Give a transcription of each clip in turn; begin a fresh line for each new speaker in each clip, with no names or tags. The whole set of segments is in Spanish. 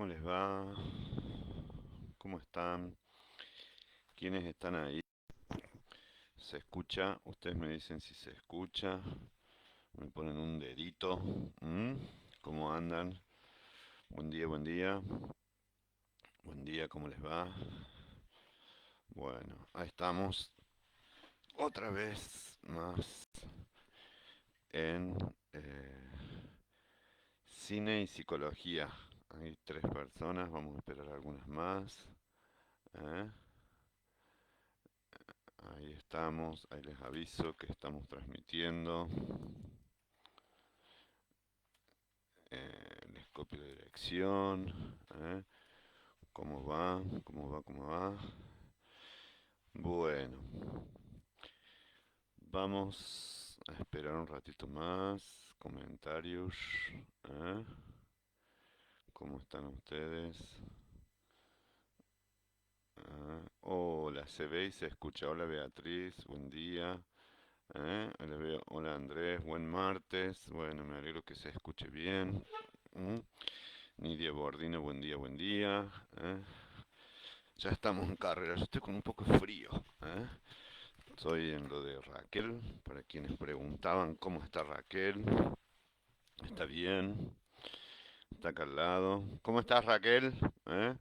¿Cómo les va? ¿Cómo están? ¿Quiénes están ahí? ¿Se escucha? Ustedes me dicen si se escucha. Me ponen un dedito. ¿Mm? ¿Cómo andan? Buen día, buen día. Buen día, ¿cómo les va? Bueno, ahí estamos. Otra vez más en cine y psicología. Hay tres personas, vamos a esperar algunas más. ¿Eh? Ahí estamos, ahí les aviso que estamos transmitiendo. Les copio la dirección. ¿Eh? ¿Cómo va? ¿Cómo va? ¿Cómo va? Bueno, vamos a esperar un ratito más. Comentarios. ¿Eh? ¿Cómo están ustedes? Hola, se ve y se escucha. Hola Beatriz, buen día. Hola, hola Andrés, buen martes. Bueno, me alegro que se escuche bien. ¿Mm? Nidia Bordino, buen día, buen día. ¿Eh? Ya estamos en carrera, yo estoy con un poco de frío. ¿Eh? Estoy en lo de Raquel, para quienes preguntaban cómo está Raquel. ¿Está bien? ¿Está acá al lado? ¿Cómo estás Raquel? ¿Eh?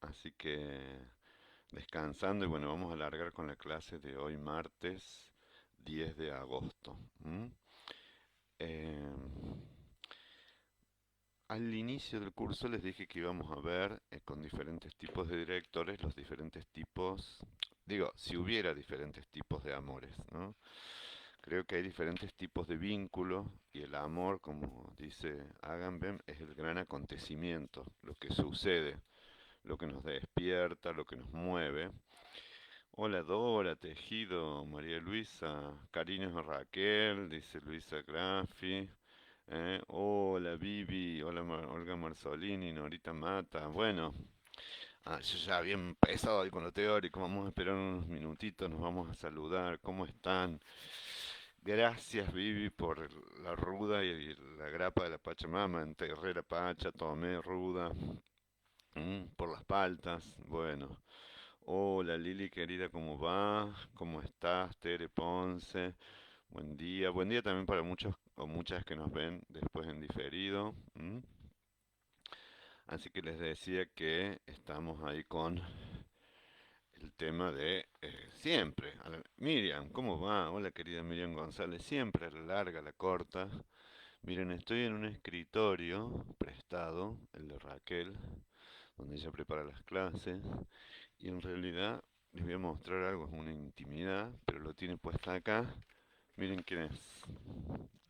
Así que descansando y bueno, vamos a alargar con la clase de hoy martes 10 de agosto. ¿Mm? Eh, Al inicio del curso les dije que íbamos a ver con diferentes tipos de directores los diferentes tipos, digo, si hubiera diferentes tipos de amores, ¿no? Creo que hay diferentes tipos de vínculo y el amor, como dice Agamben, es el gran acontecimiento, lo que sucede, lo que nos despierta, lo que nos mueve. Hola Dora, Tejido, María Luisa, cariños a Raquel, dice Luisa Graffi. Hola Vivi, hola Olga Marzolini, Norita Mata. Bueno, yo ya había empezado ahí con lo teórico, vamos a esperar unos minutitos, nos vamos a saludar. ¿Cómo están? Gracias Vivi por la ruda y la grapa de la Pachamama. Enterré la pacha, tomé ruda. Por las paltas. Bueno. Hola Lili querida, ¿cómo va? ¿Cómo estás? Tere Ponce. Buen día. Buen día también para muchos o muchas que nos ven después en diferido. Así que les decía que estamos ahí con el tema de siempre. Miriam, ¿cómo va? Hola querida Miriam González. Siempre a la larga, a la corta. Miren, estoy en un escritorio prestado, el de Raquel, donde ella prepara las clases. Y en realidad les voy a mostrar algo, es una intimidad, pero lo tiene puesta acá. Miren quién es.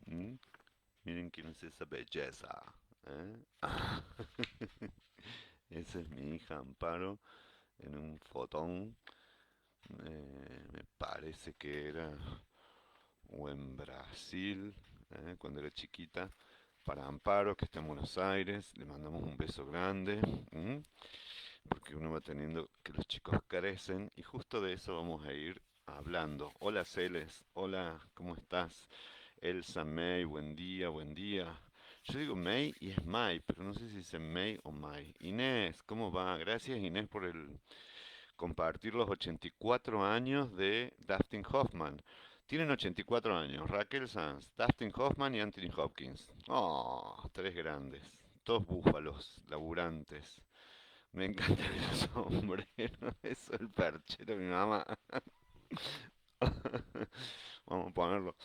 ¿Mm? Miren quién es esa belleza. ¿Eh? Esa es mi hija Amparo en un fotón. Me parece que era o en Brasil, cuando era chiquita. Para Amparo, que está en Buenos Aires, le mandamos un beso grande. Porque uno va teniendo que los chicos crecen y justo de eso vamos a ir hablando. Hola Celes, hola, ¿cómo estás? Elsa May, buen día, buen día. Yo digo May y es May, pero no sé si dice May o May. Inés, ¿cómo va? Gracias Inés por el compartir los 84 años de Dustin Hoffman. Tienen 84 años, Raquel Sanz, Dustin Hoffman y Anthony Hopkins. Oh, tres grandes, todos búfalos, laburantes. Me encanta el sombrero, eso el perchero de mi mamá. Vamos a ponerlo.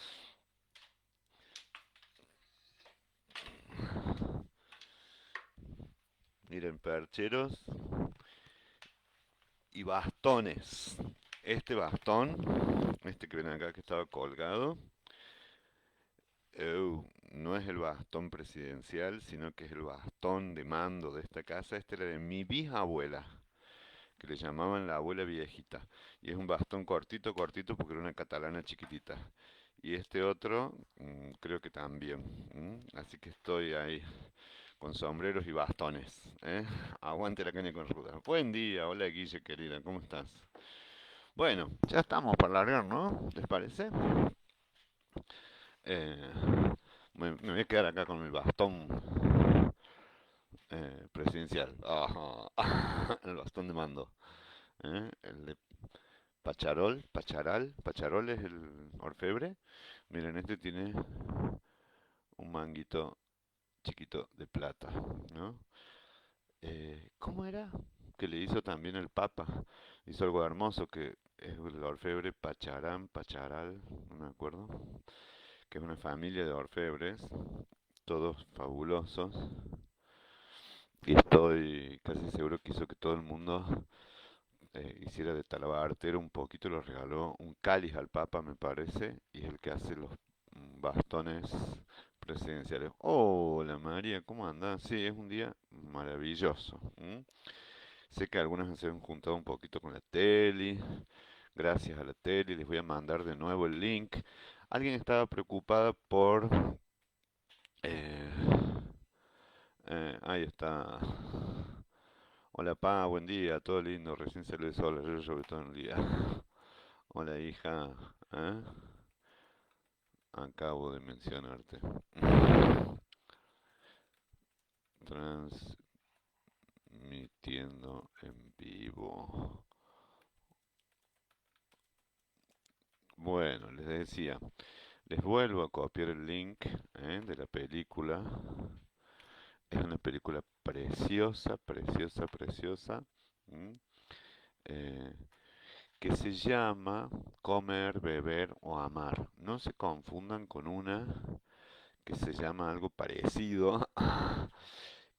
Miren, percheros y bastones. Este bastón, este que ven acá que estaba colgado, no es el bastón presidencial, sino que es el bastón de mando de esta casa. Este era de mi bisabuela, que le llamaban la abuela viejita. Y es un bastón cortito, cortito, porque era una catalana chiquitita. Y este otro, creo que también. Así que estoy ahí con sombreros y bastones. ¿Eh? Aguante la caña con ruda. Buen día, hola Guille querida, ¿cómo estás? Bueno, ya estamos para largar, ¿no? ¿Les parece? Eh, me voy a quedar acá con el bastón. presidencial. Ajá. El bastón de mando. El de Pacharol es el orfebre. Miren, este tiene un manguito chiquito de plata, ¿no? ¿Cómo era? Que le hizo también el Papa. Hizo algo hermoso que es el orfebre Pacharal, no me acuerdo. Que es una familia de orfebres, todos fabulosos. Y estoy casi seguro que hizo que todo el mundo hiciera de talabartero un poquito, le regaló un cáliz al Papa, me parece, y es el que hace los bastones presidenciales. Hola María, ¿cómo andás? Sí, es un día maravilloso. Sé que algunas se han juntado un poquito con la tele, gracias a la tele, les voy a mandar de nuevo el link. Alguien estaba preocupada por... eh, ahí está. Hola Pa, buen día, todo lindo, recién salió el sol, ayer llovió todo el día. Hola hija, ¿eh? Acabo de mencionarte. Transmitiendo en vivo. Bueno, les decía, les vuelvo a copiar el link de la película. Es una película preciosa, preciosa, preciosa. ¿m? Eh, que se llama Comer, Beber o Amar. No se confundan con una que se llama algo parecido,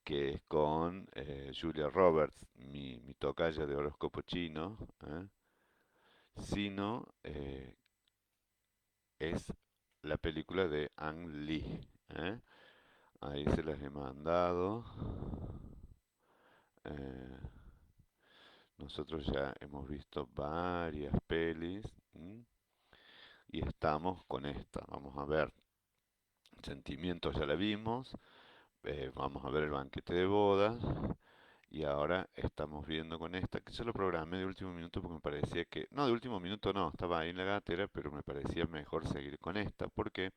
que es con Julia Roberts, mi tocaya de horóscopo chino, sino es la película de Ang Lee. ¿eh? Ahí se las he mandado. Eh, nosotros ya hemos visto varias pelis y estamos con esta. Vamos a ver. Sentimientos ya la vimos. Vamos a ver el banquete de bodas. Y ahora estamos viendo con esta, que yo lo programé de último minuto porque me parecía que... No, de último minuto no, estaba ahí en la gatera, pero me parecía mejor seguir con esta. ¿Por qué?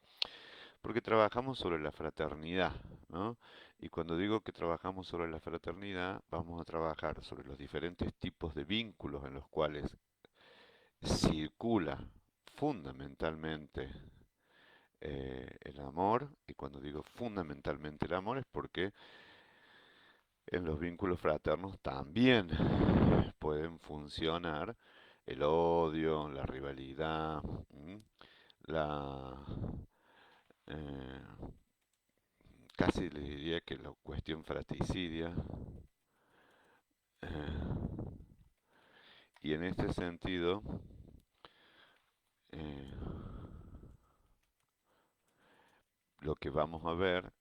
Porque trabajamos sobre la fraternidad, ¿no? Y cuando digo que trabajamos sobre la fraternidad, vamos a trabajar sobre los diferentes tipos de vínculos en los cuales circula fundamentalmente el amor. Y cuando digo fundamentalmente el amor es porque en los vínculos fraternos también pueden funcionar el odio, la rivalidad, la eh, casi les diría que la cuestión fratricidia. eh, y en este sentido, eh, lo que vamos a ver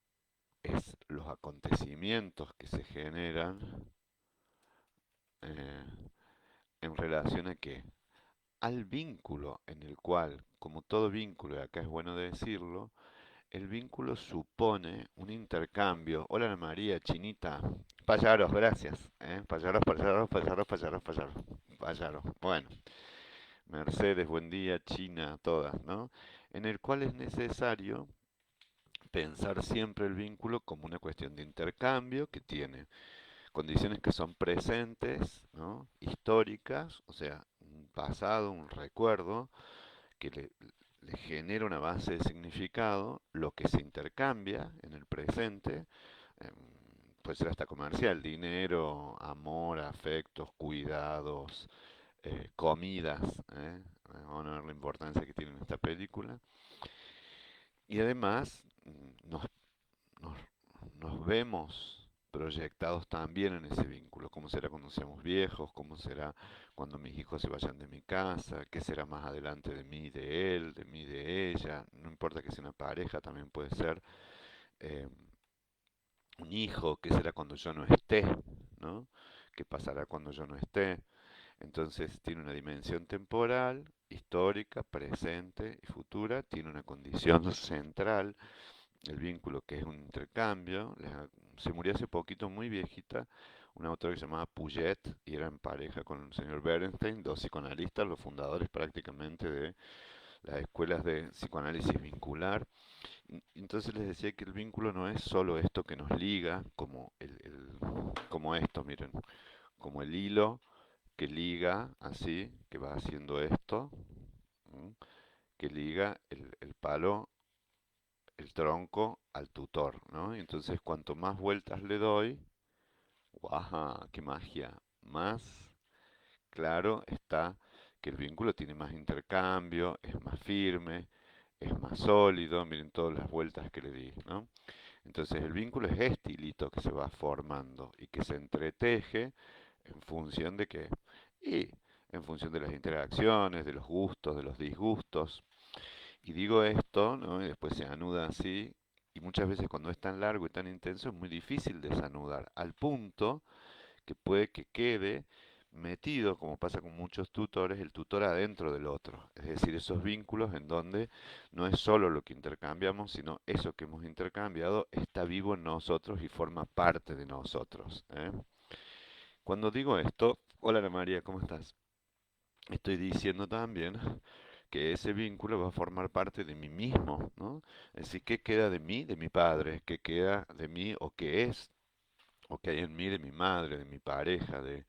es los acontecimientos que se generan eh, en relación a que al vínculo en el cual, como todo vínculo, y acá es bueno decirlo, el vínculo supone un intercambio. Hola Ana María, Chinita. Payaros, gracias. Payaros, payaros, payaros, payaros, payaros. Payaros. Bueno, Mercedes, buen día, China, todas, ¿no? En el cual es necesario pensar siempre el vínculo como una cuestión de intercambio que tiene condiciones que son presentes, ¿no? Históricas, o sea, un pasado, un recuerdo, que le genera una base de significado, lo que se intercambia en el presente, em, puede ser hasta comercial, dinero, amor, afectos, cuidados, comidas, vamos a ver la importancia que tiene en esta película, y además nos, nos vemos proyectados también en ese vínculo. ¿Cómo será cuando seamos viejos? ¿Cómo será cuando mis hijos se vayan de mi casa? ¿Qué será más adelante de mí, de él, de mí, de ella? No importa que sea una pareja, también puede ser eh, un hijo. ¿Qué será cuando yo no esté? ¿No? ¿Qué pasará cuando yo no esté? Entonces tiene una dimensión temporal, histórica, presente y futura. Tiene una condición central, el vínculo, que es un intercambio. Se murió hace poquito, muy viejita, una autora que se llamaba Puget y era en pareja con el señor Berenstein, dos psicoanalistas, los fundadores prácticamente de las escuelas de psicoanálisis vincular. Entonces les decía que el vínculo no es solo esto que nos liga, como como esto, miren, como el hilo que liga así, que va haciendo esto, ¿m? Que liga el palo, el tronco al tutor, ¿no? Y entonces cuanto más vueltas le doy, ¡guau! ¡Qué magia! Más claro está que el vínculo tiene más intercambio, es más firme, es más sólido, miren todas las vueltas que le di, ¿no? Entonces el vínculo es este hilito que se va formando y que se entreteje en función de que, y en función de las interacciones, de los gustos, de los disgustos. Y digo esto, ¿no? Y después se anuda así, y muchas veces cuando es tan largo y tan intenso es muy difícil desanudar, al punto que puede que quede metido, como pasa con muchos tutores, el tutor adentro del otro. Es decir, esos vínculos en donde no es solo lo que intercambiamos, sino eso que hemos intercambiado está vivo en nosotros y forma parte de nosotros, ¿eh? Cuando digo esto, hola Ana María, ¿cómo estás? Estoy diciendo también que ese vínculo va a formar parte de mí mismo, ¿no? Es decir, ¿qué queda de mí, de mi padre? ¿Qué queda de mí o qué es, o qué hay en mí de mi madre, de mi pareja, de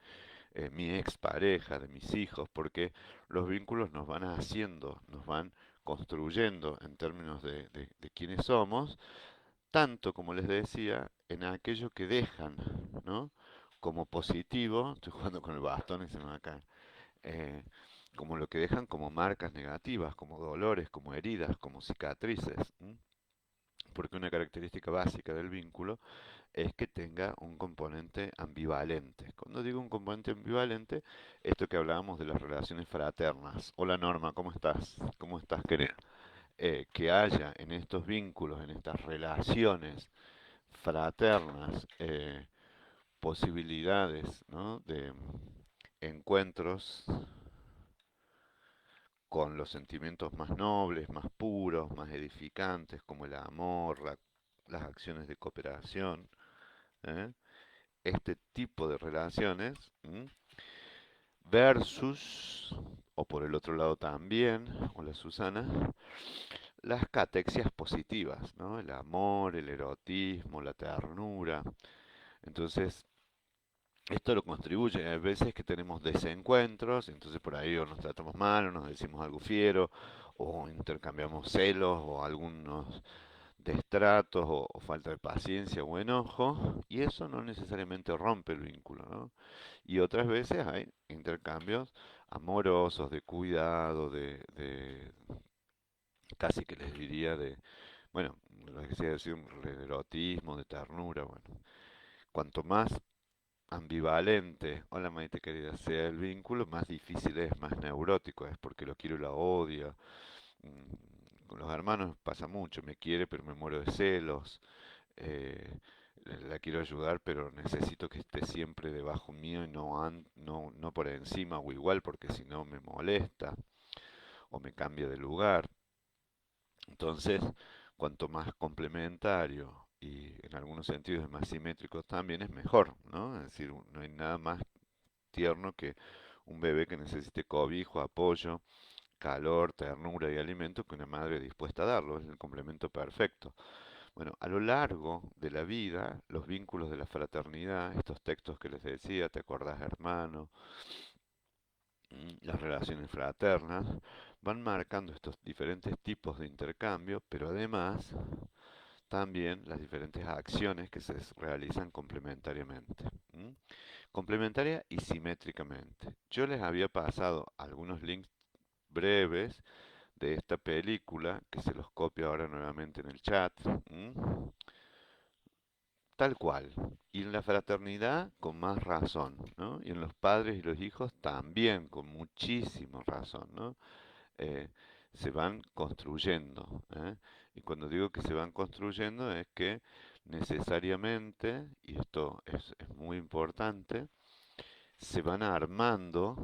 mi expareja, de mis hijos? Porque los vínculos nos van haciendo, nos van construyendo en términos de quiénes somos, tanto como les decía, en aquello que dejan, ¿no? Como positivo, estoy jugando con el bastón y se me va a caer, eh, como lo que dejan como marcas negativas, como dolores, como heridas, como cicatrices, ¿m? Porque una característica básica del vínculo es que tenga un componente ambivalente. Cuando digo un componente ambivalente, esto que hablábamos de las relaciones fraternas. Hola Norma, ¿cómo estás? ¿Cómo estás, querida? Que haya en estos vínculos, en estas relaciones fraternas, posibilidades, ¿no? De encuentros con los sentimientos más nobles, más puros, más edificantes, como el amor, las acciones de cooperación, ¿eh? Este tipo de relaciones, ¿m? Versus, o por el otro lado también, hola Susana, las catexias positivas, ¿no? El amor, el erotismo, la ternura. Entonces, esto lo contribuye. Hay veces que tenemos desencuentros, entonces por ahí o nos tratamos mal, o nos decimos algo fiero, o intercambiamos celos, o algunos destratos, o falta de paciencia o enojo, y eso no necesariamente rompe el vínculo, ¿no? Y otras veces hay intercambios amorosos, de cuidado, de casi que les diría de, bueno, lo que sea decir, de erotismo, de ternura, bueno. Cuanto más ambivalente, hola Maite querida, sea el vínculo, más difícil es, más neurótico es, porque lo quiero y la odio. Con los hermanos pasa mucho, me quiere pero me muero de celos, eh, la quiero ayudar pero necesito que esté siempre debajo mío y no por encima o igual porque si no me molesta o me cambia de lugar. Entonces, cuanto más complementario y en algunos sentidos más simétrico también es mejor, ¿no? Es decir, no hay nada más tierno que un bebé que necesite cobijo, apoyo, calor, ternura y alimento que una madre dispuesta a darlo, es el complemento perfecto. Bueno, a lo largo de la vida, los vínculos de la fraternidad, estos textos que les decía, ¿te acordás, hermano? Las relaciones fraternas, van marcando estos diferentes tipos de intercambio, pero además también las diferentes acciones que se realizan complementariamente. Complementaria y simétricamente. Yo les había pasado algunos links breves de esta película, que se los copio ahora nuevamente en el chat. Tal cual. Y en la fraternidad con más razón, ¿no? Y en los padres y los hijos también con muchísima razón, ¿no? Eh, Se van construyendo, ¿eh? Y cuando digo que se van construyendo es que necesariamente, y esto es muy importante, se van armando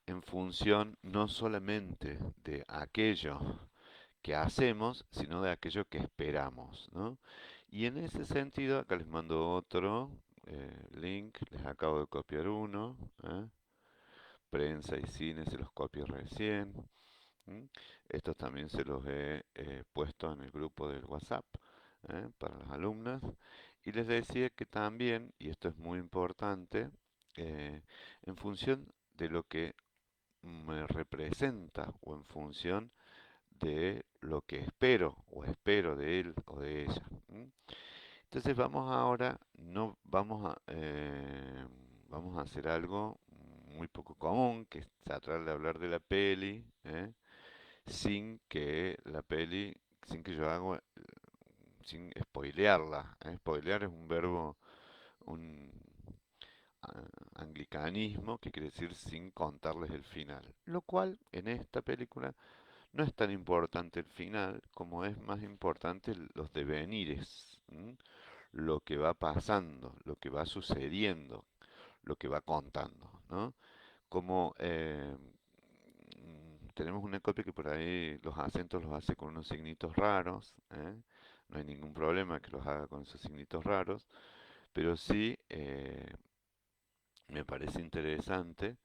en función no solamente de aquello que hacemos, sino de aquello que esperamos, ¿no? Y en ese sentido, acá les mando otro link, les acabo de copiar uno, ¿eh? Prensa y cine se los copio recién. ¿M? Estos también se los he puesto en el grupo del WhatsApp, para las alumnas. Y les decía que también, y esto es muy importante, eh, en función de lo que me representa o en función de lo que espero o espero de él o de ella. ¿M? Entonces vamos ahora, no vamos vamos a hacer algo muy poco común, que es tratar de hablar de la peli, sin que la peli, sin que yo haga, sin spoilearla. Spoilear es un verbo, un anglicanismo que quiere decir sin contarles el final. Lo cual en esta película no es tan importante el final como es más importante los devenires, ¿m? Lo que va pasando, lo que va sucediendo, lo que va contando, ¿no? Como tenemos una copia que por ahí los acentos los hace con unos signitos raros, ¿eh? No hay ningún problema que los haga con esos signitos raros, pero sí me parece interesante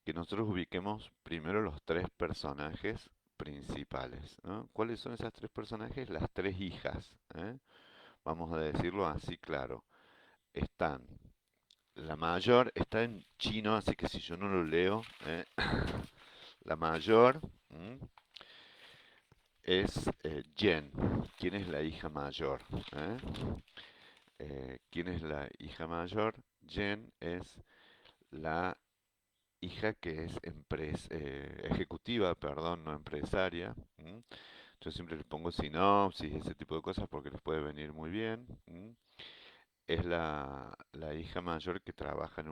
que nosotros ubiquemos primero los tres personajes principales, ¿no? ¿Cuáles son esas tres personajes? Las tres hijas, ¿eh? Vamos a decirlo así claro. Están, la mayor está en chino, así que si yo no lo leo, la mayor es Jen. ¿Quién es la hija mayor? ¿Eh? ¿Quién es la hija mayor? Jen es la hija que es ejecutiva, perdón, no empresaria. Yo siempre les pongo sinopsis, ese tipo de cosas porque les puede venir muy bien. Es la hija mayor que trabaja en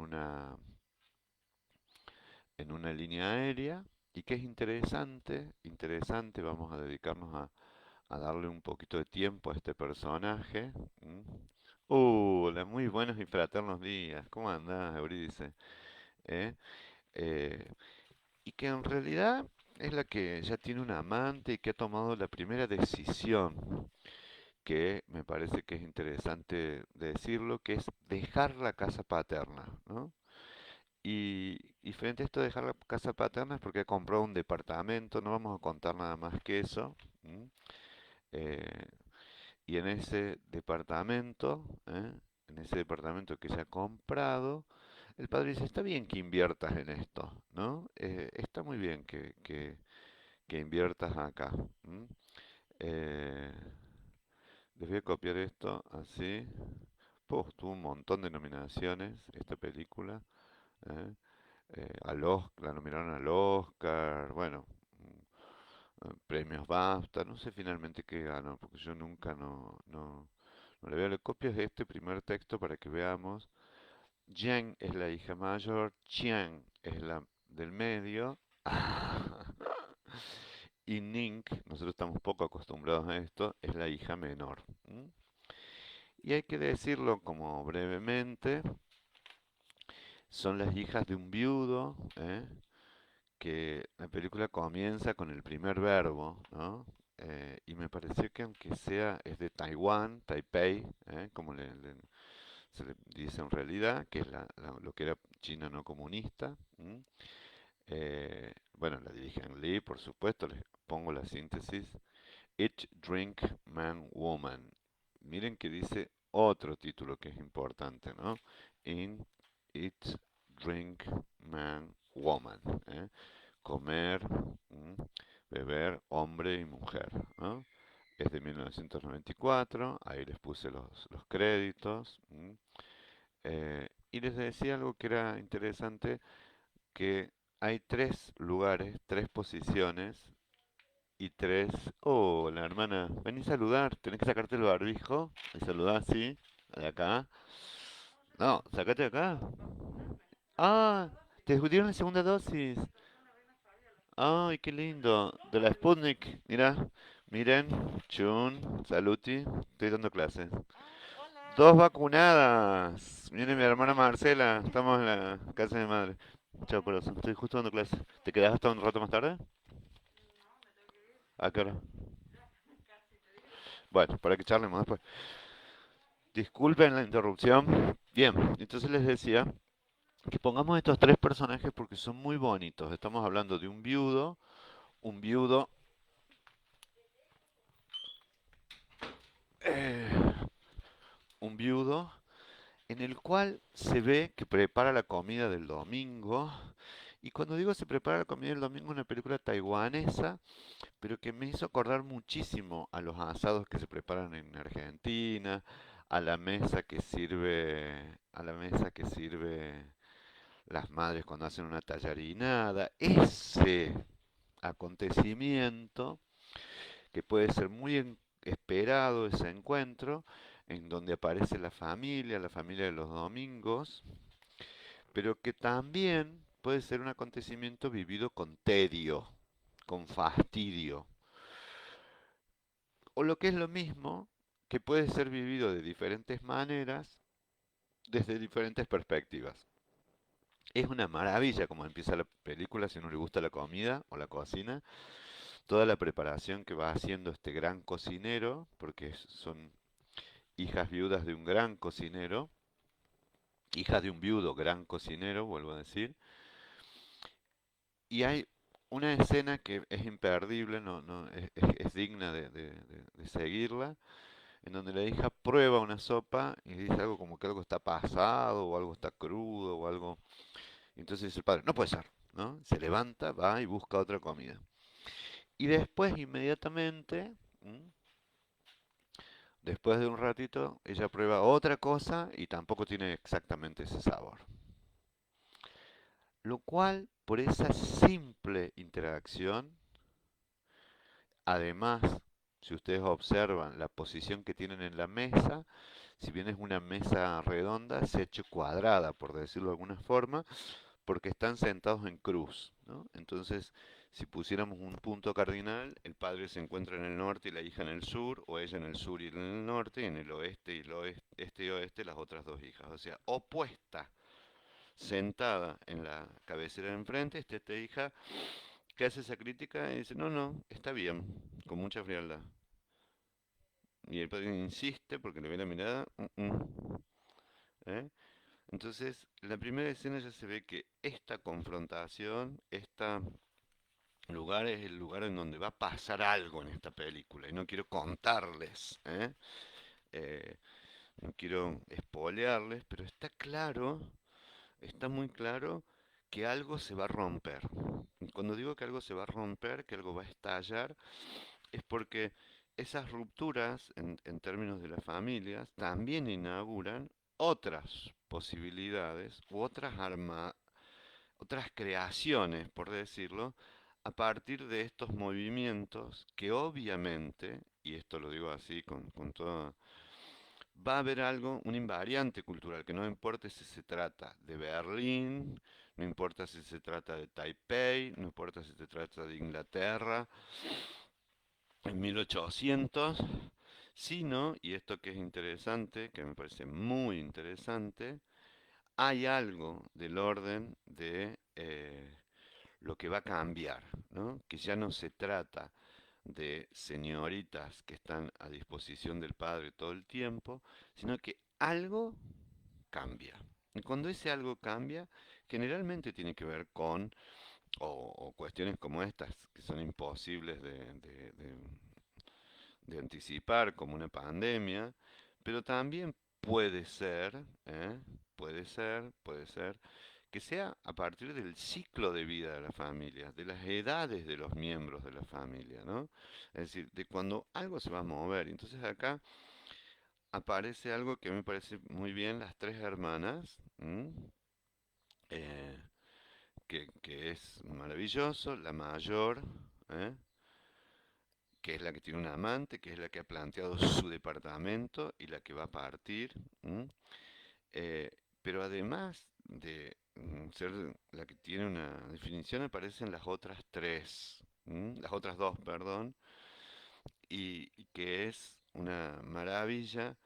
una línea aérea y que es interesante, interesante, vamos a dedicarnos a darle un poquito de tiempo a este personaje. Hola, muy buenos y fraternos días. ¿Cómo andás, Euridice? ¿Eh? Eh, y que en realidad es la que ya tiene un amante y que ha tomado la primera decisión, que me parece que es interesante decirlo, que es dejar la casa paterna, ¿no? Y frente a esto de dejar la casa paterna es porque ha comprado un departamento, no vamos a contar nada más que eso. ¿M? Eh, y en ese departamento que se ha comprado, el padre dice, está bien que inviertas en esto, ¿no? Está muy bien que inviertas acá. ¿M? Eh, Les voy a copiar esto así. Tuvo un montón de nominaciones esta película. ¿Eh? La nominaron al Oscar, bueno, premios BAFTA, no sé finalmente qué ganó, porque yo nunca no le veo. Le copio este primer texto para que veamos. Jen es la hija mayor, Chiang es la del medio, y Ning, nosotros estamos poco acostumbrados a esto, es la hija menor. Y hay que decirlo como brevemente, son las hijas de un viudo, que la película comienza con el primer verbo, ¿no? Y me pareció que aunque sea, es de Taiwán, Taipei, como se le dice en realidad, que es lo que era China no comunista. Bueno, la dirige Ang Lee, por supuesto, les pongo la síntesis. Eat, Drink, Man, Woman. Miren que dice otro título que es importante, ¿no? In, Eat, Drink, Man, Woman. ¿Eh? Comer, beber, hombre y mujer, ¿no? Es de 1994, ahí les puse los créditos. Y les decía algo que era interesante, que hay tres lugares, tres posiciones y tres... Oh, la hermana, vení a saludar, tenés que sacarte el barbijo y saludar así, de acá. No, sacate de acá. Ah, te discutieron la segunda dosis. Ay, qué lindo. De la Sputnik, mira. Miren, Chun, Saluti, estoy dando clases. Dos vacunadas. Viene mi hermana Marcela, estamos en la casa de mi madre. Chao, corazón, estoy justo dando clases. ¿Te quedás hasta un rato más tarde? ¿A qué hora? Bueno, para que charlemos después. Disculpen la interrupción. Bien, entonces les decía que pongamos estos tres personajes porque son muy bonitos. Estamos hablando de un viudo eh, un viudo en el cual se ve que prepara la comida del domingo. Y cuando digo se prepara la comida del domingo, es una película taiwanesa, pero que me hizo acordar muchísimo a los asados que se preparan en Argentina, a la mesa que sirve las madres cuando hacen una tallarinada. Ese acontecimiento que puede ser muy esperado, ese encuentro, en donde aparece la familia de los domingos, pero que también puede ser un acontecimiento vivido con tedio, con fastidio, o lo que es lo mismo, que puede ser vivido de diferentes maneras, desde diferentes perspectivas. Es una maravilla como empieza la película si a uno le gusta la comida o la cocina, toda la preparación que va haciendo este gran cocinero, porque son hijas viudas de un gran cocinero, hijas de un viudo gran cocinero, vuelvo a decir, y hay una escena que es imperdible, es digna de seguirla, en donde la hija prueba una sopa y dice algo como que algo está pasado o algo está crudo o algo. Y entonces dice el padre, no puede ser, ¿no? Se levanta, va y busca otra comida. Y después, inmediatamente, después de un ratito, ella prueba otra cosa y tampoco tiene exactamente ese sabor. Lo cual, por esa simple interacción, además, si ustedes observan la posición que tienen en la mesa, si bien es una mesa redonda, se ha hecho cuadrada, por decirlo de alguna forma, porque están sentados en cruz, ¿no? Entonces, si pusiéramos un punto cardinal, el padre se encuentra en el norte y la hija en el sur, o ella en el sur y él en el norte, y en el oeste y el oeste, este y oeste las otras dos hijas. O sea, opuesta, sentada en la cabecera de enfrente, está esta hija que hace esa crítica y dice, no, no, está bien, con mucha frialdad. Y el padre insiste porque le ve la mirada, ¿eh? Entonces, en la primera escena ya se ve que esta confrontación, este lugar es el lugar en donde va a pasar algo en esta película. Y no quiero contarles, ¿eh? Eh, no quiero espolearles, pero está claro, está muy claro que algo se va a romper. Y cuando digo que algo se va a romper, que algo va a estallar, es porque esas rupturas en términos de las familias también inauguran otras posibilidades u otras creaciones, por decirlo, a partir de estos movimientos que obviamente, y esto lo digo así con toda, va a haber algo, un invariante cultural, que no importa si se trata de Berlín, no importa si se trata de Taipei, no importa si se trata de Inglaterra, en 1800, sino, y esto que es interesante, que me parece muy interesante, hay algo del orden de lo que va a cambiar, ¿no? Que ya no se trata de señoritas que están a disposición del padre todo el tiempo, sino que algo cambia. Y cuando ese algo cambia, generalmente tiene que ver con, o cuestiones como estas, que son imposibles de anticipar, como una pandemia, pero también puede ser, ¿eh? Puede ser, que sea a partir del ciclo de vida de la familia, de las edades de los miembros de la familia, ¿no? Es decir, de cuando algo se va a mover. Entonces acá aparece algo que me parece muy bien, las tres hermanas, Eh, que es maravilloso, la mayor, ¿eh? Que es la que tiene un amante, que es la que ha planteado su departamento y la que va a partir. Eh, pero además de ser la que tiene una definición, aparecen las otras tres, las otras dos, perdón, y que es una maravilla,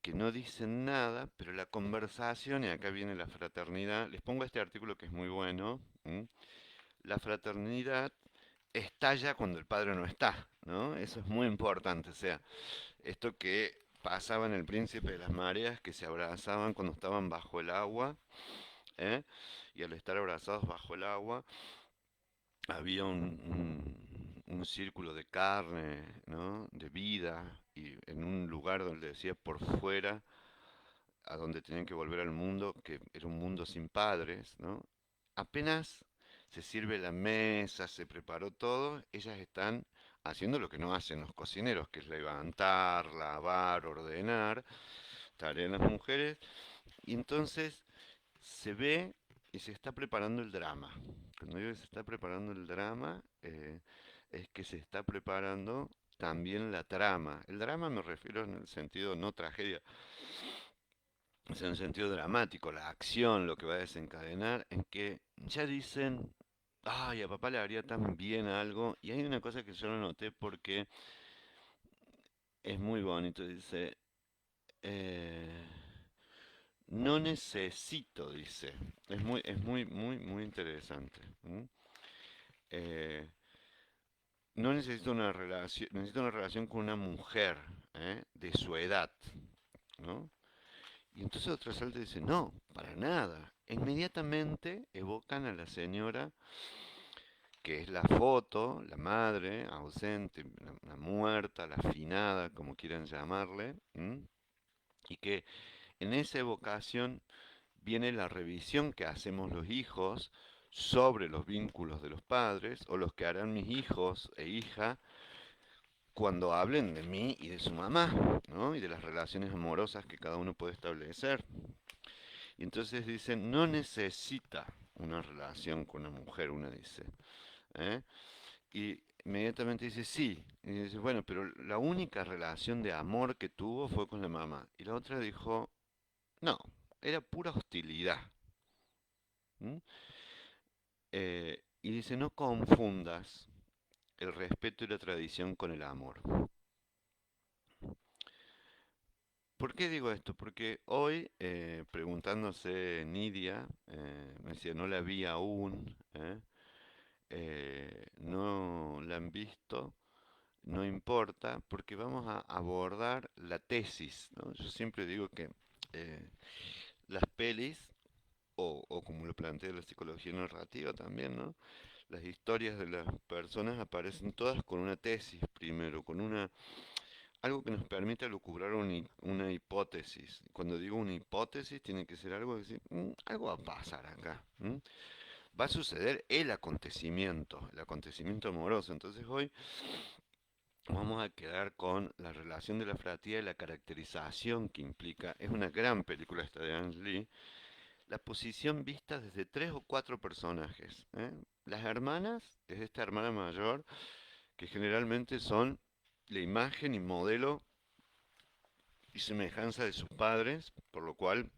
que no dicen nada, pero la conversación, y acá viene la fraternidad, les pongo este artículo que es muy bueno, la fraternidad estalla cuando el padre no está, ¿no? Eso es muy importante, o sea, esto que pasaba en el Príncipe de las Mareas, que se abrazaban cuando estaban bajo el agua, ¿eh? Y al estar abrazados bajo el agua, había un círculo de carne, ¿no? De vida, y en un lugar donde decía por fuera a donde tenían que volver al mundo, que era un mundo sin padres, ¿no? Apenas se sirve la mesa, se preparó todo, ellas están haciendo lo que no hacen los cocineros, que es levantar, lavar, ordenar, tarea de las mujeres, y entonces se ve y se está preparando el drama. Cuando digo que se está preparando el drama, es que se está preparando también la trama. El drama me refiero en el sentido no tragedia, es en el sentido dramático, la acción, lo que va a desencadenar, en que ya dicen, ay, a papá le haría tan bien algo, y hay una cosa que yo no noté porque es muy bonito, dice, eh, no necesito, dice, muy interesante. Eh, no necesito una relación, necesito una relación con una mujer, de su edad, ¿no? Y entonces otra salta dice, no, para nada. E inmediatamente evocan a la señora, que es la foto, la madre, ausente, la muerta, la afinada, como quieran llamarle, ¿m? Y que en esa evocación viene la revisión que hacemos los hijos sobre los vínculos de los padres, o los que harán mis hijos e hija cuando hablen de mí y de su mamá, ¿no? Y de las relaciones amorosas que cada uno puede establecer. Y entonces dicen, no necesita una relación con una mujer, una dice. ¿Eh? Y inmediatamente dice, sí. Y dice, bueno, pero la única relación de amor que tuvo fue con la mamá. Y la otra dijo, no, era pura hostilidad. ¿Mm? Y dice, no confundas el respeto y la tradición con el amor. ¿Por qué digo esto? Porque hoy, preguntándose Nidia, me decía, no la vi aún, no la han visto, no importa, porque vamos a abordar la tesis, ¿no? Yo siempre digo que eh, las pelis, o como lo plantea la psicología narrativa también, ¿no? Las historias de las personas aparecen todas con una tesis primero, con algo que nos permita lucubrar una hipótesis. Cuando digo una hipótesis, tiene que ser algo que decir, algo va a pasar acá. Va a suceder el acontecimiento amoroso. Entonces hoy vamos a quedar con la relación de la fratía y la caracterización que implica. Es una gran película esta de Ang Lee. La posición vista desde tres o cuatro personajes. Las hermanas, desde esta hermana mayor, que generalmente son la imagen y modelo y semejanza de sus padres, por lo cual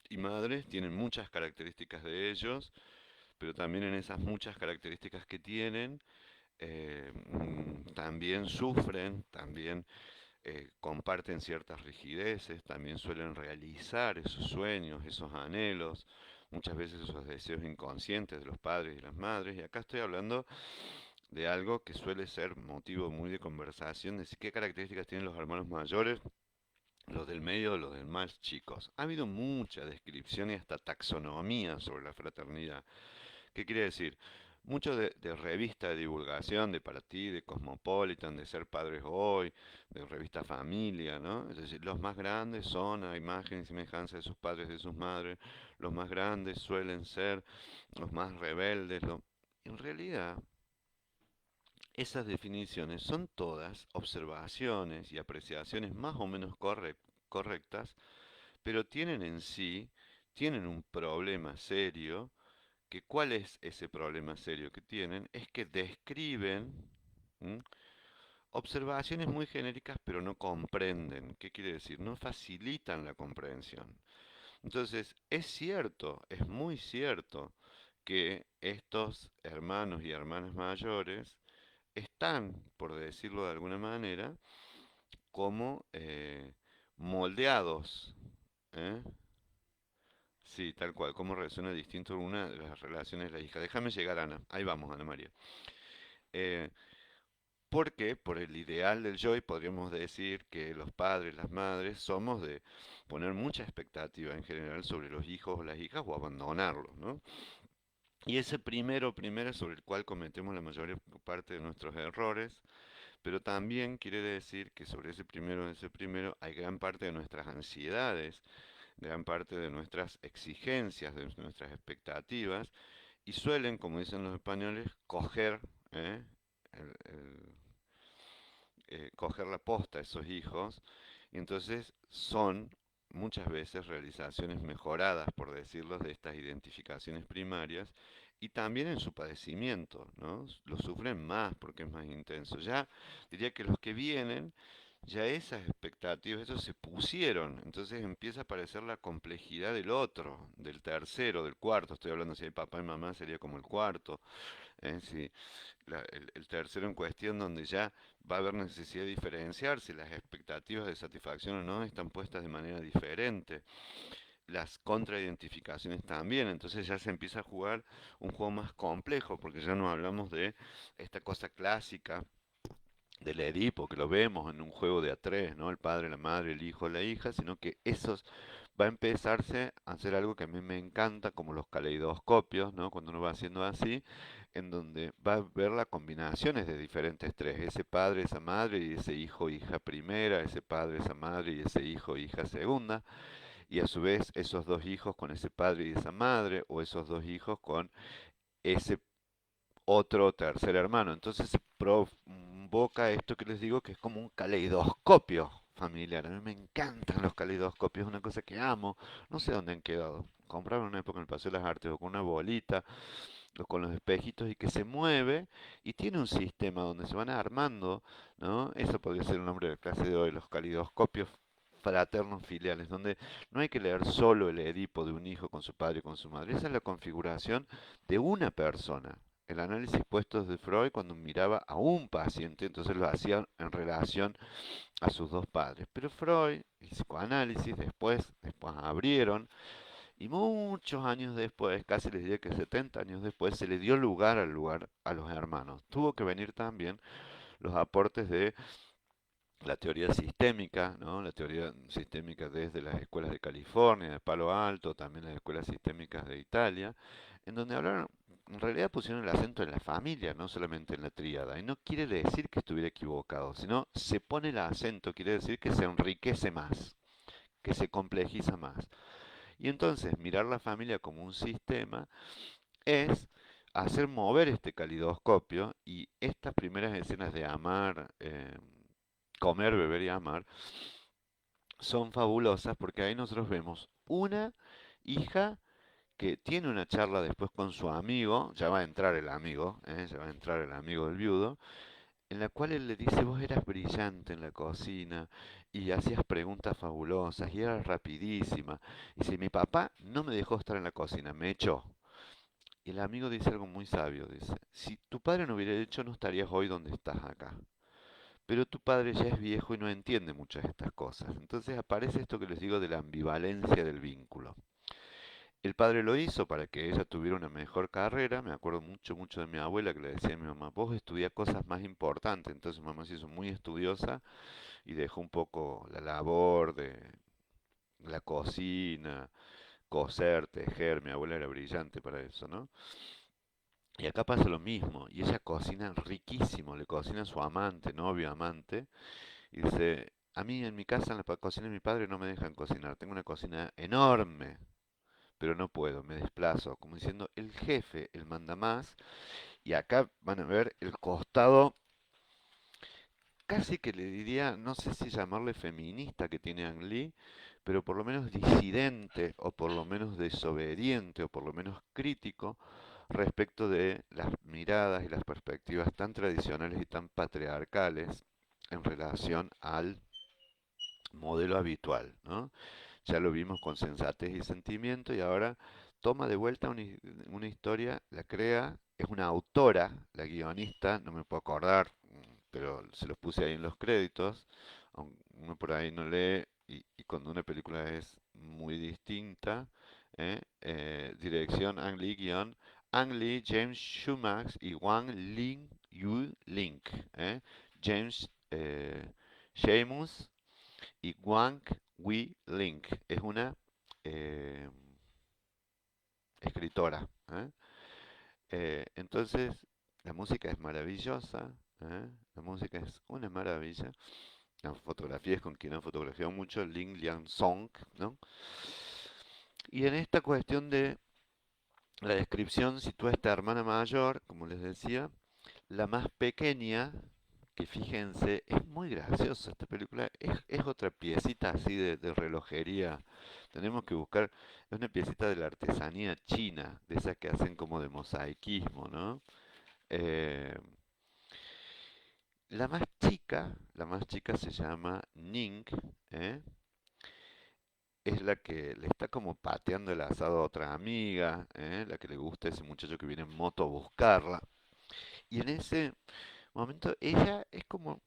y madres tienen muchas características de ellos, pero también en esas muchas características que tienen, también sufren, también comparten ciertas rigideces, también suelen realizar esos sueños, esos anhelos, muchas veces esos deseos inconscientes de los padres y las madres. Y acá estoy hablando de algo que suele ser motivo muy de conversación, de qué características tienen los hermanos mayores, los del medio, los del más chicos. Ha habido mucha descripción y hasta taxonomía sobre la fraternidad. ¿Qué quiere decir? Mucho de revista de divulgación, de Para Ti, de Cosmopolitan, de Ser Padres Hoy, de revista Familia, ¿no? Es decir, los más grandes son a imagen y semejanza de sus padres y de sus madres. Los más grandes suelen ser los más rebeldes. En realidad, esas definiciones son todas observaciones y apreciaciones más o menos correctas, pero tienen un problema serio, que cuál es ese problema serio que tienen, es que describen, ¿m? Observaciones muy genéricas, pero no comprenden. ¿Qué quiere decir? No facilitan la comprensión. Entonces, es cierto, es muy cierto que estos hermanos y hermanas mayores están, por decirlo de alguna manera, como moldeados, ¿eh? Sí, tal cual, cómo reacciona distinto una de las relaciones de la hija. Déjame llegar, Ana. Ahí vamos, Ana María. Eh, Porque por el ideal del yo, y podríamos decir que los padres, las madres, somos de poner mucha expectativa en general sobre los hijos o las hijas o abandonarlos, ¿no? Y ese primero sobre el cual cometemos la mayor parte de nuestros errores, pero también quiere decir que sobre ese primero hay gran parte de nuestras ansiedades, gran parte de nuestras exigencias, de nuestras expectativas, y suelen, como dicen los españoles, coger, ¿eh? el- el- coger la posta a esos hijos, y entonces son muchas veces realizaciones mejoradas, por decirlo, de estas identificaciones primarias, y también en su padecimiento, ¿no? Lo sufren más porque es más intenso. Ya diría que los que vienen, ya esas expectativas, eso se pusieron, entonces empieza a aparecer la complejidad del otro, del tercero, del cuarto, estoy hablando si hay papá y mamá, sería como el cuarto, si el tercero en cuestión donde ya va a haber necesidad de diferenciarse, las expectativas de satisfacción o no están puestas de manera diferente, las contraidentificaciones también, entonces ya se empieza a jugar un juego más complejo, porque ya no hablamos de esta cosa clásica del Edipo, que lo vemos en un juego de a tres, ¿no? El padre, la madre, el hijo, la hija, sino que esos va a empezarse a hacer algo que a mí me encanta, como los caleidoscopios, ¿no? Cuando uno va haciendo así, en donde va a ver las combinaciones de diferentes tres, ese padre, esa madre y ese hijo, hija primera, ese padre, esa madre y ese hijo, hija segunda, y a su vez esos dos hijos con ese padre y esa madre, o esos dos hijos con ese otro tercer hermano. Entonces se provoca esto que les digo que es como un caleidoscopio familiar. A mí me encantan los caleidoscopios, es una cosa que amo. No sé dónde han quedado. Compraba en una época en el Paseo de las Artes o con una bolita o con los espejitos y que se mueve y tiene un sistema donde se van armando, ¿no? Eso podría ser el nombre de la clase de hoy, los caleidoscopios fraternos filiales, donde no hay que leer solo el Edipo de un hijo con su padre y con su madre. Esa es la configuración de una persona. El análisis puesto de Freud cuando miraba a un paciente, entonces lo hacía en relación a sus dos padres. Pero Freud, el psicoanálisis, después abrieron y muchos años después, casi les diría que 70 años después, se le dio lugar al lugar a los hermanos. Tuvo que venir también los aportes de la teoría sistémica, ¿no? La teoría sistémica desde las escuelas de California, de Palo Alto, también las escuelas sistémicas de Italia, en donde hablaron, en realidad pusieron el acento en la familia, no solamente en la tríada. Y no quiere decir que estuviera equivocado, sino se pone el acento, quiere decir que se enriquece más, que se complejiza más. Y entonces mirar la familia como un sistema es hacer mover este calidoscopio y estas primeras escenas de amar, comer, beber y amar son fabulosas porque ahí nosotros vemos una hija que tiene una charla después con su amigo, ya va a entrar el amigo, ya va a entrar el amigo del viudo, en la cual él le dice, vos eras brillante en la cocina y hacías preguntas fabulosas y eras rapidísima. Y si mi papá no me dejó estar en la cocina, me echó. Y el amigo dice algo muy sabio, dice, si tu padre no hubiera hecho, no estarías hoy donde estás acá. Pero tu padre ya es viejo y no entiende muchas de estas cosas. Entonces aparece esto que les digo de la ambivalencia del vínculo. El padre lo hizo para que ella tuviera una mejor carrera. Me acuerdo mucho, mucho de mi abuela que le decía a mi mamá, vos estudiá cosas más importantes. Entonces mamá se hizo muy estudiosa y dejó un poco la labor de la cocina, coser, tejer. Mi abuela era brillante para eso, ¿no? Y acá pasa lo mismo. Y ella cocina riquísimo, le cocina a su amante, novio, amante. Y dice, a mí en mi casa, en la cocina de mi padre, no me dejan cocinar. Tengo una cocina enorme, pero no puedo, me desplazo. Como diciendo, el jefe, el mandamás. Y acá van a ver el costado, casi que le diría, no sé si llamarle feminista que tiene Ang Lee, pero por lo menos disidente, o por lo menos desobediente, o por lo menos crítico respecto de las miradas y las perspectivas tan tradicionales y tan patriarcales en relación al modelo habitual, ¿no? Ya lo vimos con sensatez y sentimiento y ahora toma de vuelta una historia, la crea, es una autora, la guionista, no me puedo acordar, pero se los puse ahí en los créditos, aunque uno por ahí no lee y cuando una película es muy distinta, dirección Ang Lee, guión Ang Lee, James Schumacher y Wang Ling Yu Link, James Sheamus y Wang Wei Link es una eh, escritora. Entonces, la música es maravillosa, la música es una maravilla. La fotografía es con quien han fotografiado mucho, Ling Liang Song, ¿no? Y en esta cuestión de la descripción sitúa a esta hermana mayor, como les decía, la más pequeña, que fíjense, es muy graciosa esta película, es otra piecita así de relojería. Tenemos que buscar, es una piecita de la artesanía china, de esas que hacen como de mosaicismo, ¿no? Eh, la más chica se llama Ning, ¿eh? Es la que le está como pateando el asado a otra amiga, ¿eh? La que le gusta ese muchacho que viene en moto a buscarla. Y en ese momento ella es como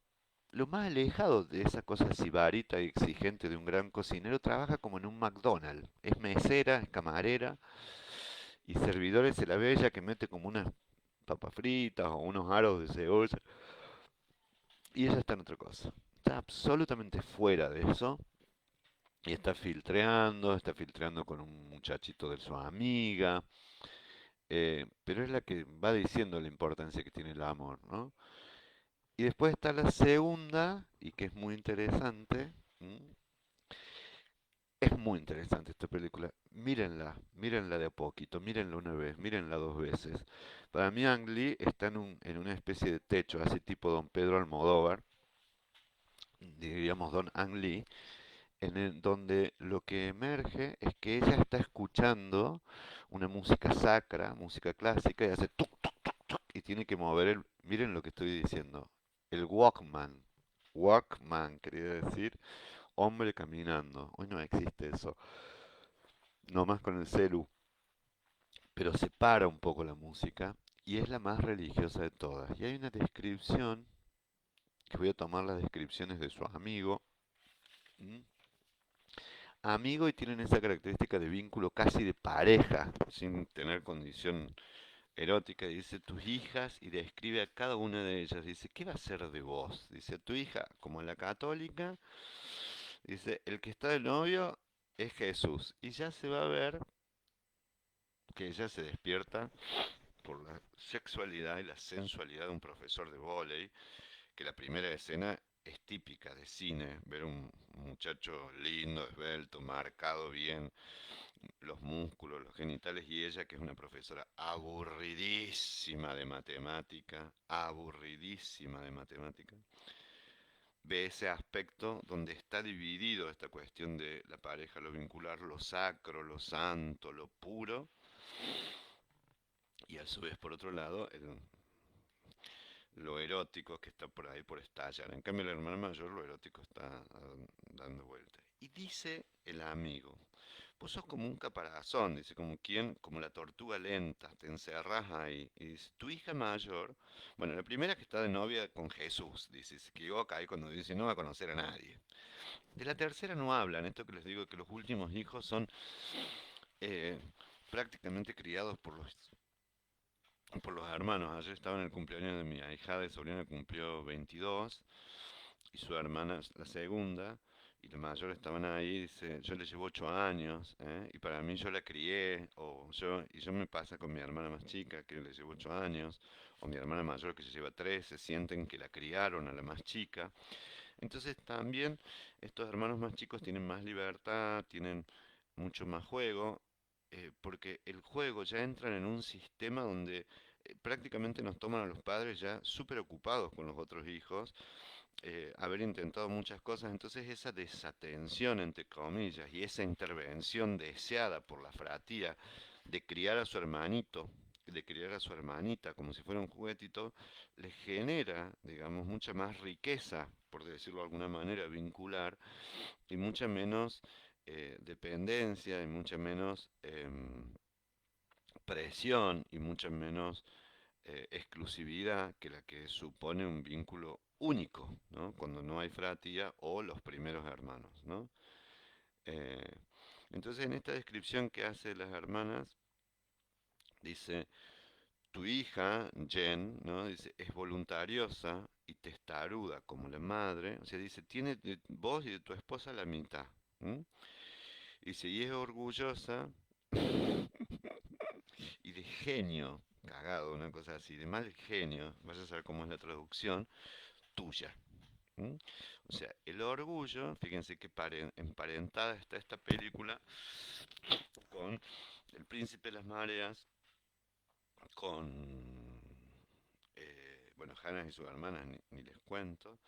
lo más alejado de esa cosa sibarita y exigente de un gran cocinero, trabaja como en un McDonald's. Es mesera, es camarera y servidores se la ve ella que mete como unas papas fritas o unos aros de cebolla y ella está en otra cosa. Está absolutamente fuera de eso y está filtreando con un muchachito de su amiga, pero es la que va diciendo la importancia que tiene el amor, ¿no? Y después está la segunda, y que es muy interesante. Es muy interesante esta película. Mírenla, mírenla de a poquito, mírenla una vez, mírenla dos veces. Para mí Ang Lee está en una especie de techo, así tipo Don Pedro Almodóvar, diríamos Don Ang Lee, donde lo que emerge es que ella está escuchando una música sacra, música clásica, y hace tuc, tuc, tuc, tuc, y tiene que mover miren lo que estoy diciendo, el Walkman. Walkman quería decir hombre caminando. Hoy no existe eso. No más con el celu. Pero separa un poco la música y es la más religiosa de todas. Y hay una descripción, que voy a tomar las descripciones de su amigo. ¿M? Amigo y tienen esa característica de vínculo casi de pareja, sin tener condición erótica. Dice tus hijas y describe a cada una de ellas. Dice, ¿qué va a ser de vos? Dice, tu hija, como la católica, dice, el que está de novio es Jesús. Y ya se va a ver que ella se despierta por la sexualidad y la sensualidad de un profesor de vóley, que la primera escena es típica de cine, ver un muchacho lindo, esbelto, marcado bien, los músculos, los genitales, y ella que es una profesora aburridísima de matemática, ve ese aspecto donde está dividido esta cuestión de la pareja, lo vincular, lo sacro, lo santo, lo puro, y a su vez, por otro lado, lo erótico que está por ahí por estallar. En cambio, el hermano mayor, lo erótico está dando vuelta. Y dice el amigo, vos sos como un caparazón, dice, como quien, como la tortuga lenta, te encerrás ahí. Y dice, tu hija mayor, bueno, la primera que está de novia con Jesús, dice, se equivoca ahí cuando dice, no va a conocer a nadie. De la tercera no hablan, esto que les digo, que los últimos hijos son eh, prácticamente criados por los hermanos. Ayer estaba en el cumpleaños de mi ahijada de sobrina, cumplió 22, y su hermana, la segunda, y la mayor estaban ahí, dice, yo le llevo 8 años, ¿eh? Y para mí yo la crié, y yo me pasa con mi hermana más chica, que le llevo 8 años, o mi hermana mayor que se lleva 13, sienten que la criaron a la más chica. Entonces también estos hermanos más chicos tienen más libertad, tienen mucho más juego, porque el juego ya entran en un sistema donde prácticamente nos toman a los padres ya súper ocupados con los otros hijos, haber intentado muchas cosas, entonces esa desatención, entre comillas, y esa intervención deseada por la fratía de criar a su hermanito, de criar a su hermanita como si fuera un juguetito, le genera, digamos, mucha más riqueza, por decirlo de alguna manera, vincular, y mucha menos dependencia, y mucha menos presión, y mucha menos exclusividad que la que supone un vínculo único, ¿no? Cuando no hay fratía o los primeros hermanos, ¿no? Eh, entonces en esta descripción que hace de las hermanas, dice, tu hija, Jen, ¿no? Dice, es voluntariosa y testaruda como la madre, o sea, dice, tiene de vos y de tu esposa la mitad. ¿M? Dice, y es orgullosa y de genio, cagado, una cosa así, de mal genio, vas a saber cómo es la traducción, tuya. ¿M? O sea, el orgullo, fíjense que emparentada está esta película con El Príncipe de las Mareas, con, bueno, Hannah y sus hermanas, ni les cuento,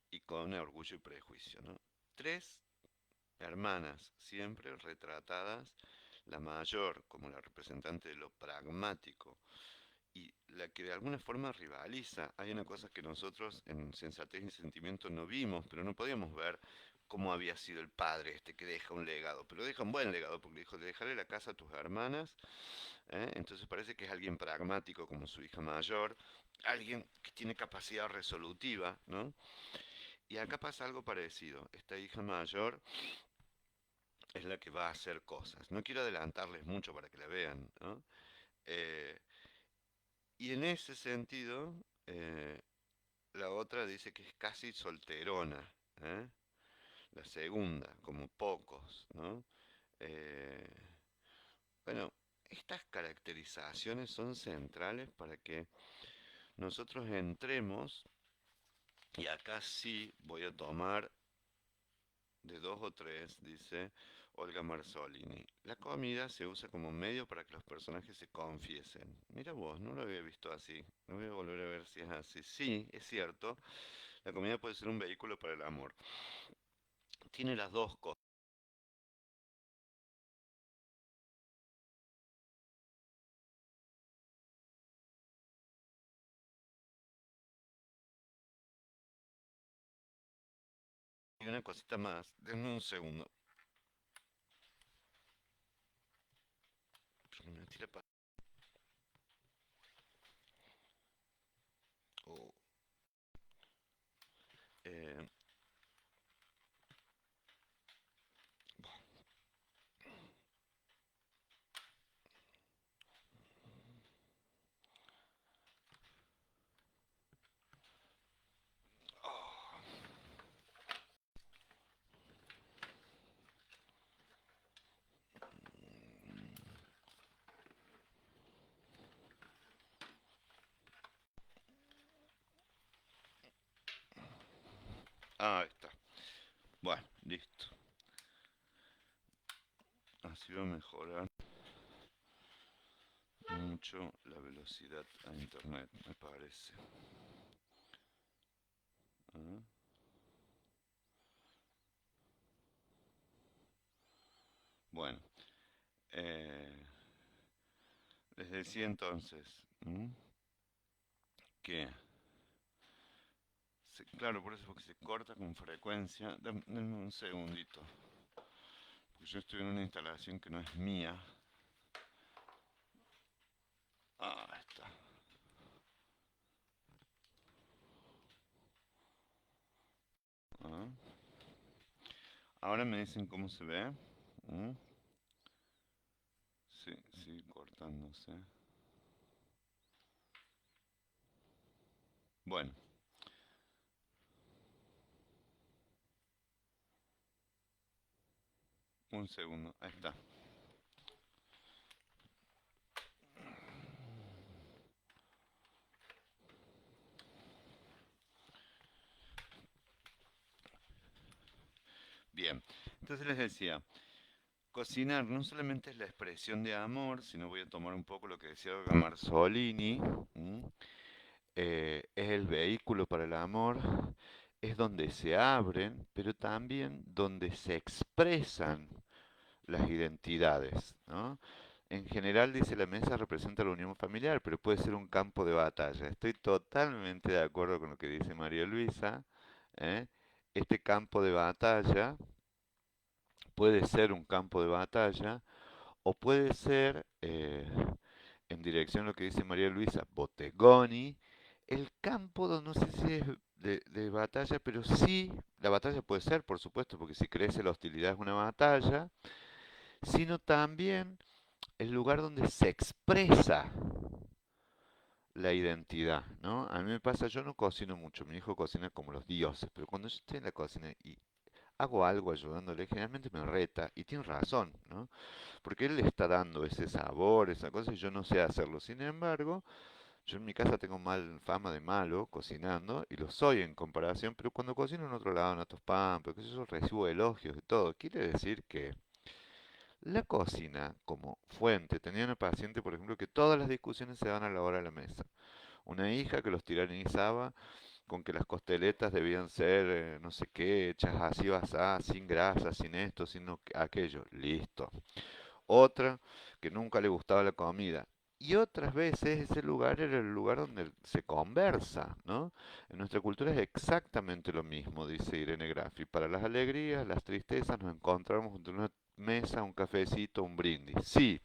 y con Orgullo y Prejuicio, ¿no? Tres hermanas siempre retratadas, la mayor como la representante de lo pragmático y la que de alguna forma rivaliza. Hay una cosa que nosotros en Sensatez y Sentimiento no vimos, pero no podíamos ver cómo había sido el padre este que deja un legado, pero deja un buen legado porque dijo, dejarle la casa a tus hermanas, entonces parece que es alguien pragmático como su hija mayor, alguien que tiene capacidad resolutiva, ¿no? Y acá pasa algo parecido. Esta hija mayor es la que va a hacer cosas. No quiero adelantarles mucho para que la vean, ¿no? Eh, y en ese sentido, eh, la otra dice que es casi solterona, ¿eh? La segunda, como pocos, ¿no? Eh, bueno, estas caracterizaciones son centrales para que nosotros entremos, y acá sí voy a tomar de dos o tres, dice Olga Marzolini. La comida se usa como medio para que los personajes se confiesen. Mira vos, no lo había visto así. No voy a volver a ver si es así. Sí, es cierto. La comida puede ser un vehículo para el amor. Tiene las dos cosas. Y una cosita más. Denme un segundo. Porque me tira pa- oh, eh, oh. Ah, ahí está. Bueno, listo. Así va a mejorar mucho la velocidad a internet, me parece. Ah, bueno, eh, les decía entonces que, claro, por eso porque se corta con frecuencia. Denme un segundito, porque yo estoy en una instalación que no es mía. Ah, ahí está. Ah, ahora me dicen cómo se ve. ¿Mm? Sí, sí, cortándose. Bueno, un segundo, ahí está. Bien, entonces les decía, cocinar no solamente es la expresión de amor, sino voy a tomar un poco lo que decía Marzolini, es el vehículo para el amor, es donde se abren, pero también donde se expresan las identidades, ¿no? En general, dice la mesa, representa la unión familiar, pero puede ser un campo de batalla. Estoy totalmente de acuerdo con lo que dice María Luisa, ¿eh? Este campo de batalla puede ser un campo de batalla o puede ser, en dirección a lo que dice María Luisa Bottegoni, el campo donde no sé si es de batalla, pero sí, la batalla puede ser, por supuesto, porque si crece la hostilidad es una batalla, sino también el lugar donde se expresa la identidad, ¿no? A mí me pasa, yo no cocino mucho, mi hijo cocina como los dioses, pero cuando yo estoy en la cocina y hago algo ayudándole, generalmente me reta, y tiene razón, ¿no? Porque él le está dando ese sabor, esa cosa, y yo no sé hacerlo. Sin embargo, yo en mi casa tengo mal fama de malo cocinando, y lo soy en comparación, pero cuando cocino en otro lado, en otros pampas, qué sé yo, recibo elogios y todo. Quiere decir que la cocina como fuente. Tenía una paciente, por ejemplo, que todas las discusiones se van a la hora de la mesa. Una hija que los tiranizaba con que las costeletas debían ser no sé qué, hechas así, así, sin grasa, sin esto, sin aquello. Listo. Otra que nunca le gustaba la comida. Y otras veces ese lugar era el lugar donde se conversa, ¿no? En nuestra cultura es exactamente lo mismo, dice Irene Graffi. Para las alegrías, las tristezas, nos encontramos entre una mesa, un cafecito, un brindis. Sí,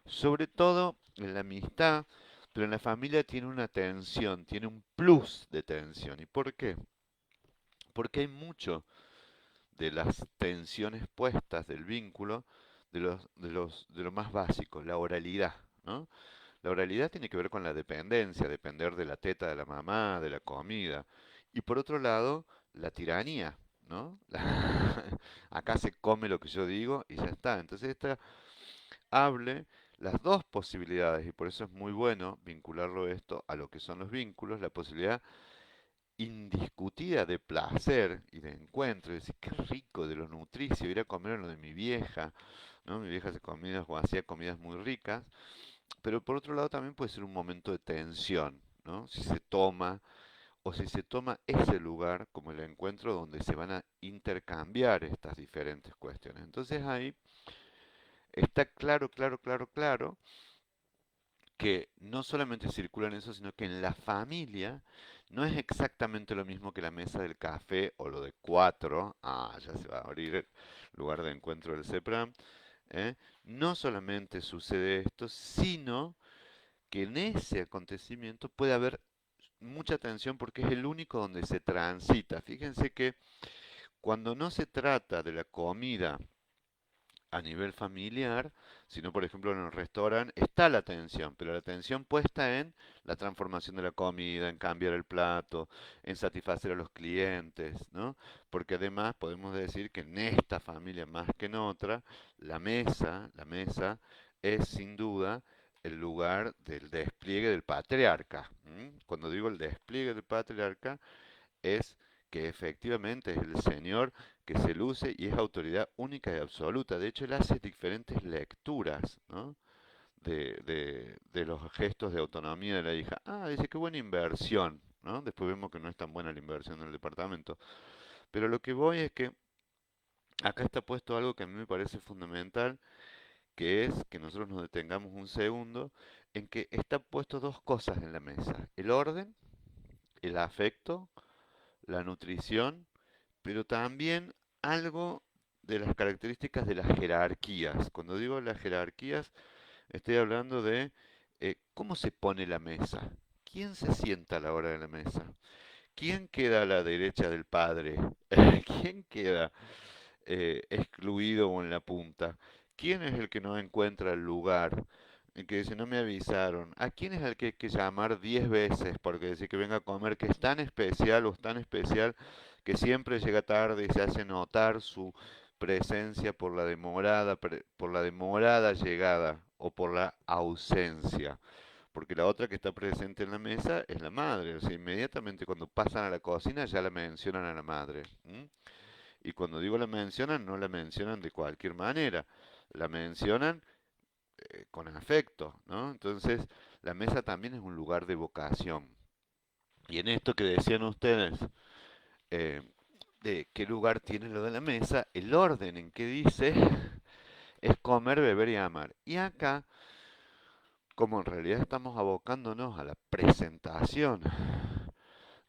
sobre todo en la amistad, pero en la familia tiene una tensión, tiene un plus de tensión. ¿Y por qué? Porque hay mucho de las tensiones puestas del vínculo de lo más básico, la oralidad, ¿no? La oralidad tiene que ver con la dependencia, depender de la teta de la mamá, de la comida. Y por otro lado, la tiranía, ¿no? Acá se come lo que yo digo y ya está. Entonces esta hable las dos posibilidades, y por eso es muy bueno vincularlo esto a lo que son los vínculos, la posibilidad indiscutida de placer y de encuentro, y decir, qué rico de lo nutricio, ir a comer a lo de mi vieja, ¿no? Mi vieja se comía o hacía comidas muy ricas, pero por otro lado también puede ser un momento de tensión, ¿no? Si se toma o si se toma ese lugar como el encuentro donde se van a intercambiar estas diferentes cuestiones. Entonces ahí está claro, claro, claro, claro que no solamente circula en eso, sino que en la familia no es exactamente lo mismo que la mesa del café o lo de cuatro. Ah, ya se va a abrir el lugar de encuentro del CEPRAM. ¿Eh? No solamente sucede esto, sino que en ese acontecimiento puede haber mucha tensión porque es el único donde se transita. Fíjense que cuando no se trata de la comida a nivel familiar, sino por ejemplo en el restaurante, está la atención, pero la atención puesta en la transformación de la comida, en cambiar el plato, en satisfacer a los clientes, ¿no? Porque además podemos decir que en esta familia más que en otra, la mesa es sin duda el lugar del despliegue del patriarca. ¿M? Cuando digo el despliegue del patriarca, es que efectivamente es el Señor que se luce y es autoridad única y absoluta. De hecho, él hace diferentes lecturas, ¿no? De los gestos de autonomía de la hija. Ah, dice qué buena inversión, ¿no? Después vemos que no es tan buena la inversión en el departamento. Pero lo que voy es que acá está puesto algo que a mí me parece fundamental, que es que nosotros nos detengamos un segundo en que está puesto dos cosas en la mesa: el orden, el afecto, la nutrición, pero también algo de las características de las jerarquías. Cuando digo las jerarquías, estoy hablando de cómo se pone la mesa. ¿Quién se sienta a la hora de la mesa? ¿Quién queda a la derecha del padre? ¿Quién queda excluido o en la punta? ¿Quién es el que no encuentra el lugar? El que dice, no me avisaron. ¿A quién es el que hay que llamar 10 veces porque decir que venga a comer, que es tan especial o es tan especial que siempre llega tarde y se hace notar su presencia por la demorada, por la demorada llegada o por la ausencia? Porque la otra que está presente en la mesa es la madre. O sea, inmediatamente cuando pasan a la cocina ya la mencionan a la madre. ¿M? Y cuando digo la mencionan, no la mencionan de cualquier manera. La mencionan con afecto, ¿no? Entonces, la mesa también es un lugar de vocación. Y en esto que decían ustedes, eh, de qué lugar tiene lo de la mesa, el orden en que dice es comer, beber y amar. Y acá, como en realidad estamos abocándonos a la presentación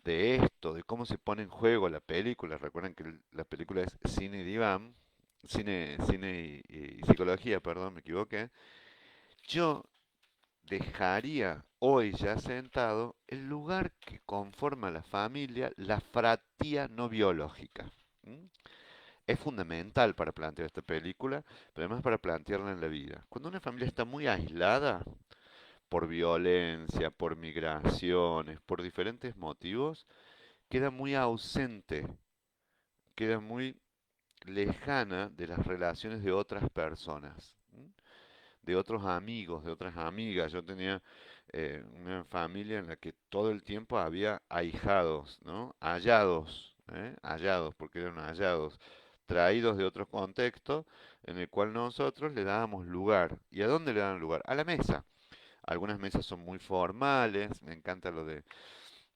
de esto, de cómo se pone en juego la película, recuerden que la película es cine y diván, cine y psicología, perdón, me equivoqué, yo dejaría hoy ya sentado el lugar que conforma la familia, la fratía no biológica. ¿M? Es fundamental para plantear esta película, pero además para plantearla en la vida. Cuando una familia está muy aislada por violencia, por migraciones, por diferentes motivos, queda muy ausente, queda muy lejana de las relaciones de otras personas. ¿M? De otros amigos, de otras amigas. Yo tenía una familia en la que todo el tiempo había ahijados, ¿no? Hallados, ¿eh? Hallados, porque eran hallados. traídos de otro contexto en el cual nosotros le dábamos lugar. ¿Y a dónde le dan lugar? A la mesa. Algunas mesas son muy formales, me encanta lo de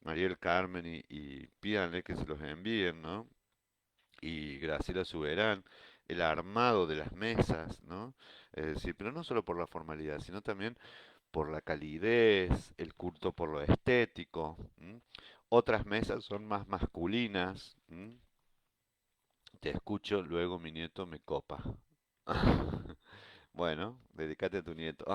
Mariel Carmen y pídanle que se los envíen, ¿no? Y Graciela Suberán, el armado de las mesas, ¿no? Es decir, pero no solo por la formalidad, sino también por la calidez, el culto por lo estético. ¿M? Otras mesas son más masculinas. ¿M? Te escucho, luego mi nieto me copa. Bueno, dedícate a tu nieto.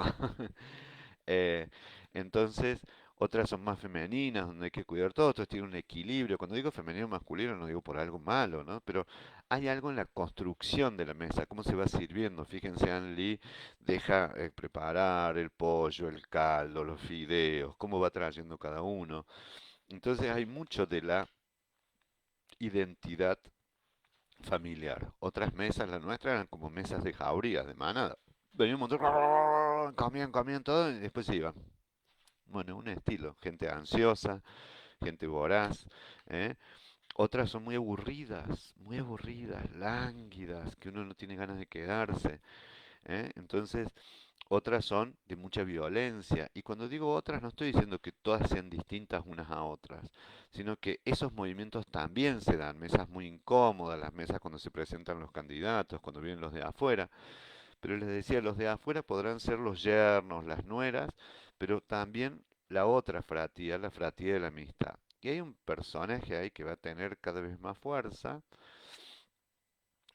Eh, entonces, otras son más femeninas, donde hay que cuidar todo, otras tienen un equilibrio. Cuando digo femenino o masculino, no digo por algo malo, ¿no? Pero hay algo en la construcción de la mesa, cómo se va sirviendo. Fíjense, Ann Lee deja preparar el pollo, el caldo, los fideos, cómo va trayendo cada uno. Entonces, hay mucho de la identidad familiar. Otras mesas, la nuestra, eran como mesas de jaurías, de manada. Venía un montón, comían, comían todo y después se iban. Bueno, un estilo, gente ansiosa, gente voraz, ¿eh? Otras son muy aburridas, lánguidas, que uno no tiene ganas de quedarse, ¿eh? Entonces, otras son de mucha violencia. Y cuando digo otras, no estoy diciendo que todas sean distintas unas a otras, sino que esos movimientos también se dan. Mesas muy incómodas, las mesas cuando se presentan los candidatos, cuando vienen los de afuera. Pero les decía, los de afuera podrán ser los yernos, las nueras, pero también la otra fratía, la fratía de la amistad. Y hay un personaje ahí que va a tener cada vez más fuerza,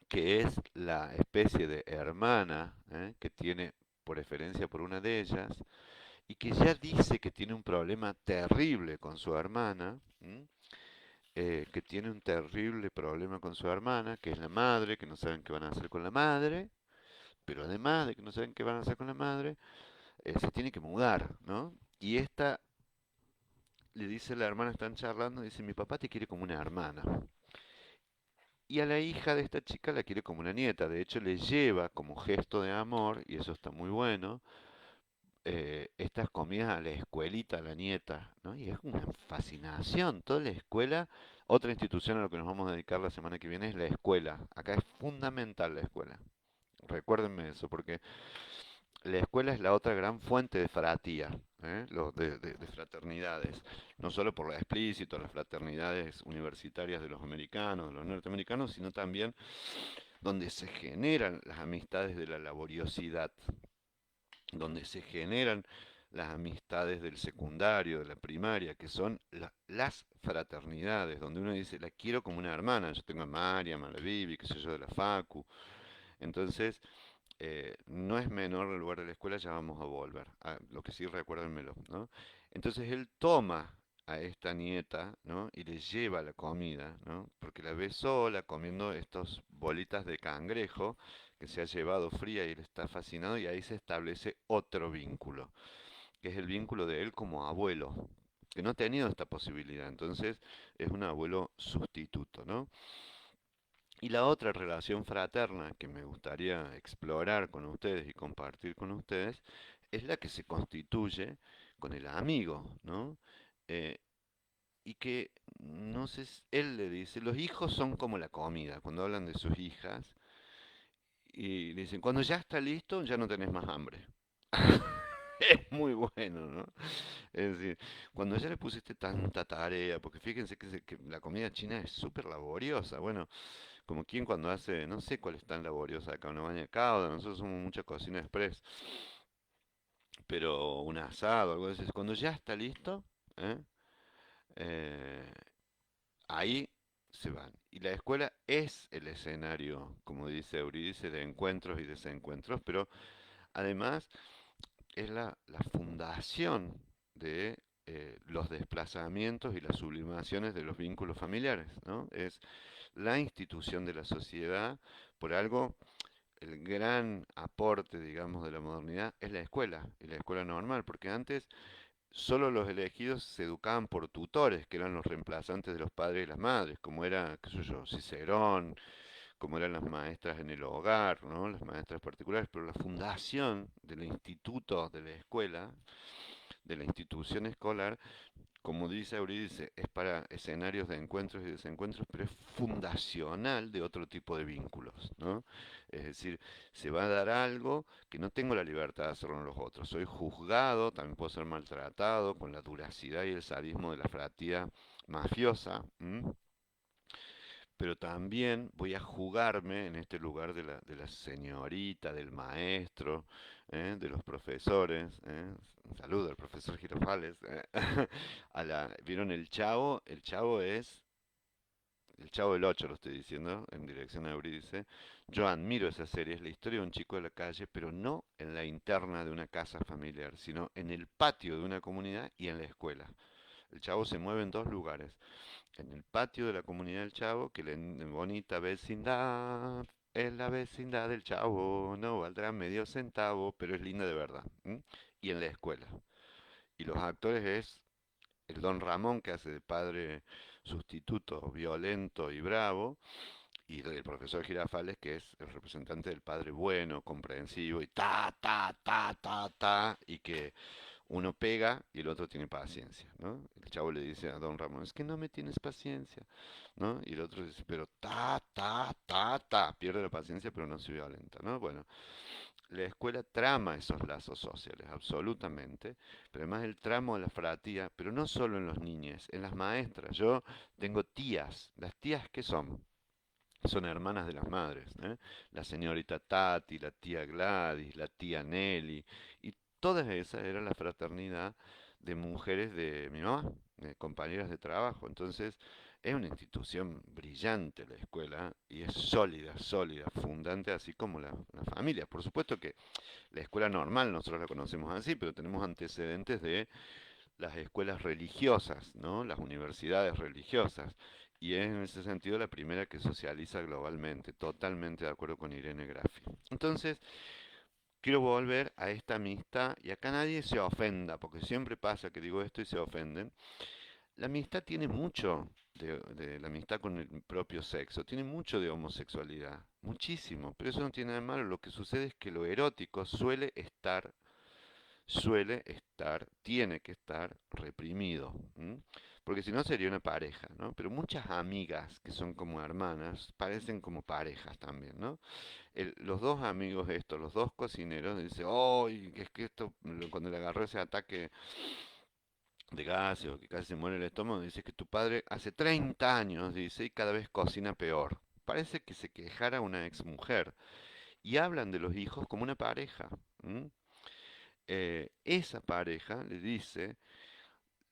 que es la especie de hermana, que tiene preferencia por una de ellas, y que ya dice que tiene un problema terrible con su hermana, que tiene un terrible problema con su hermana, que es la madre, que no saben qué van a hacer con la madre, pero además de que no saben qué van a hacer con la madre, se tiene que mudar, ¿no? Y esta le dice la hermana, están charlando, dice, mi papá te quiere como una hermana. Y a la hija de esta chica la quiere como una nieta, de hecho le lleva como gesto de amor, y eso está muy bueno, estas comidas a la escuelita, a la nieta, ¿no? Y es una fascinación, toda la escuela, otra institución a la que nos vamos a dedicar la semana que viene es la escuela. Acá es fundamental la escuela. Recuérdenme eso, porque la escuela es la otra gran fuente de fratía, de fraternidades, no solo por la explícito, las fraternidades universitarias de los americanos, de los norteamericanos, sino también donde se generan las amistades de la laboriosidad, donde se generan las amistades del secundario, de la primaria, que son las fraternidades, donde uno dice, la quiero como una hermana, yo tengo a Mariam, a la Bibi, qué sé yo, de la Facu, entonces no es menor el lugar de la escuela, ya vamos a volver. Lo que sí, recuérdenmelo, ¿no? Entonces él toma a esta nieta, ¿no? Y le lleva la comida, ¿no? Porque la ve sola comiendo estas bolitas de cangrejo que se ha llevado fría y él está fascinado y ahí se establece otro vínculo, que es el vínculo de él como abuelo, que no ha tenido esta posibilidad, entonces es un abuelo sustituto, ¿no? Y la otra relación fraterna que me gustaría explorar con ustedes y compartir con ustedes es la que se constituye con el amigo, ¿no? Eh, y que, no sé, él le dice, los hijos son como la comida, cuando hablan de sus hijas, y dicen, cuando ya está listo, ya no tenés más hambre. Es muy bueno, ¿no? Es decir, cuando ya le pusiste tanta tarea, porque fíjense que la comida china es súper laboriosa, bueno, como quien cuando hace, no sé cuál es tan laboriosa acá, una baña de cauda, nosotros somos mucha cocina express, pero un asado, algo de eso, cuando ya está listo, ¿eh? Eh, ahí se van. Y la escuela es el escenario, como dice Eurídice, de encuentros y desencuentros, pero además es la fundación de los desplazamientos y las sublimaciones de los vínculos familiares, ¿no? Es la institución de la sociedad, por algo el gran aporte, digamos, de la modernidad es la escuela, y la escuela normal, porque antes solo los elegidos se educaban por tutores, que eran los reemplazantes de los padres y las madres, como era, qué sé yo, Cicerón, como eran las maestras en el hogar, ¿no? Las maestras particulares, pero la fundación del instituto, de la escuela, de la institución escolar, como dice Eurídice, es para escenarios de encuentros y desencuentros, pero es fundacional de otro tipo de vínculos, ¿no? Es decir, se va a dar algo que no tengo la libertad de hacerlo en los otros. Soy juzgado, también puedo ser maltratado con la duracidad y el sadismo de la fratía mafiosa, ¿m? Pero también voy a jugarme en este lugar de la señorita, del maestro, de los profesores. Un saludo al profesor Girafales. ¿Vieron el Chavo? El Chavo es el Chavo del Ocho, lo estoy diciendo, en dirección a Eurídice. Yo admiro esa serie, es la historia de un chico de la calle, pero no en la interna de una casa familiar, sino en el patio de una comunidad y en la escuela. El Chavo se mueve en dos lugares, en el patio de la comunidad del Chavo, que la bonita vecindad es la vecindad del Chavo, no valdrá medio centavo, pero es linda de verdad. ¿M? Y en la escuela. Y los actores es el Don Ramón, que hace de padre sustituto, violento y bravo, y el profesor Girafales, que es el representante del padre bueno, comprensivo, y y que uno pega y el otro tiene paciencia, ¿no? El chavo le dice a Don Ramón, es que no me tienes paciencia, ¿no? Y el otro dice, pero pierde la paciencia pero no se violenta, ¿no? Bueno, la escuela trama esos lazos sociales, absolutamente, pero además el tramo de la fratía, pero no solo en los niños, en las maestras. Yo tengo tías, las tías ¿qué son? Son hermanas de las madres, ¿eh? La señorita Tati, la tía Gladys, la tía Nelly, y todas esas eran la fraternidad de mujeres de mi mamá, de compañeras de trabajo. Entonces, es una institución brillante la escuela y es sólida, sólida, fundante, así como la familia. Por supuesto que la escuela normal nosotros la conocemos así, pero tenemos antecedentes de las escuelas religiosas, ¿no? Las universidades religiosas. Y es en ese sentido la primera que socializa globalmente, totalmente de acuerdo con Irene Graffi. Entonces, quiero volver a esta amistad, y acá nadie se ofenda, porque siempre pasa que digo esto y se ofenden. La amistad tiene mucho de la amistad con el propio sexo, tiene mucho de homosexualidad, muchísimo, pero eso no tiene nada de malo. Lo que sucede es que lo erótico tiene que estar reprimido, ¿m? Porque si no sería una pareja, ¿no? Pero muchas amigas que son como hermanas parecen como parejas también, ¿no? Los dos amigos estos, los dos cocineros, dicen, oh, es que esto, cuando le agarró ese ataque de gases o que casi se muere el estómago, dice que tu padre hace 30 años, dice, y cada vez cocina peor. Parece que se quejara una exmujer. Y hablan de los hijos como una pareja. ¿M? Esa pareja le dice,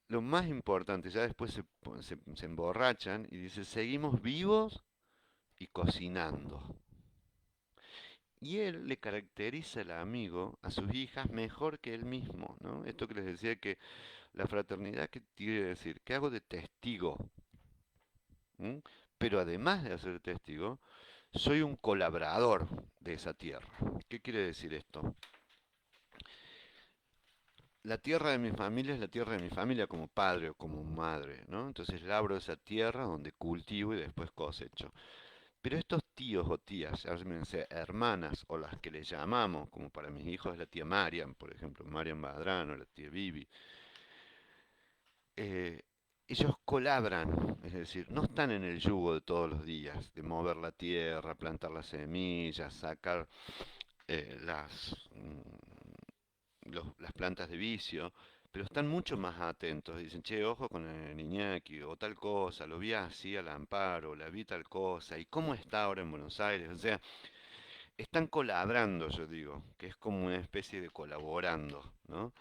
lo más importante, ya después se emborrachan y dice, seguimos vivos y cocinando. Y él le caracteriza el amigo a sus hijas mejor que él mismo, ¿no? Esto que les decía que la fraternidad que quiere decir, que hago de testigo, ¿m? Pero además de hacer testigo, soy un colaborador de esa tierra. ¿Qué quiere decir esto? La tierra de mi familia es la tierra de mi familia como padre o como madre, ¿no? Entonces labro esa tierra donde cultivo y después cosecho. Pero estos tíos o tías, llámense hermanas o las que le llamamos, como para mis hijos es la tía Marian, por ejemplo, Marian Badrano, la tía Vivi, eh, ellos colabran, es decir, no están en el yugo de todos los días, de mover la tierra, plantar las semillas, sacar las plantas de vicio, pero están mucho más atentos. Dicen, che, ojo con el Iñaki, o tal cosa, lo vi así al Amparo, la vi tal cosa, y cómo está ahora en Buenos Aires. O sea, están colaborando, yo digo, que es como una especie de colaborando, ¿no?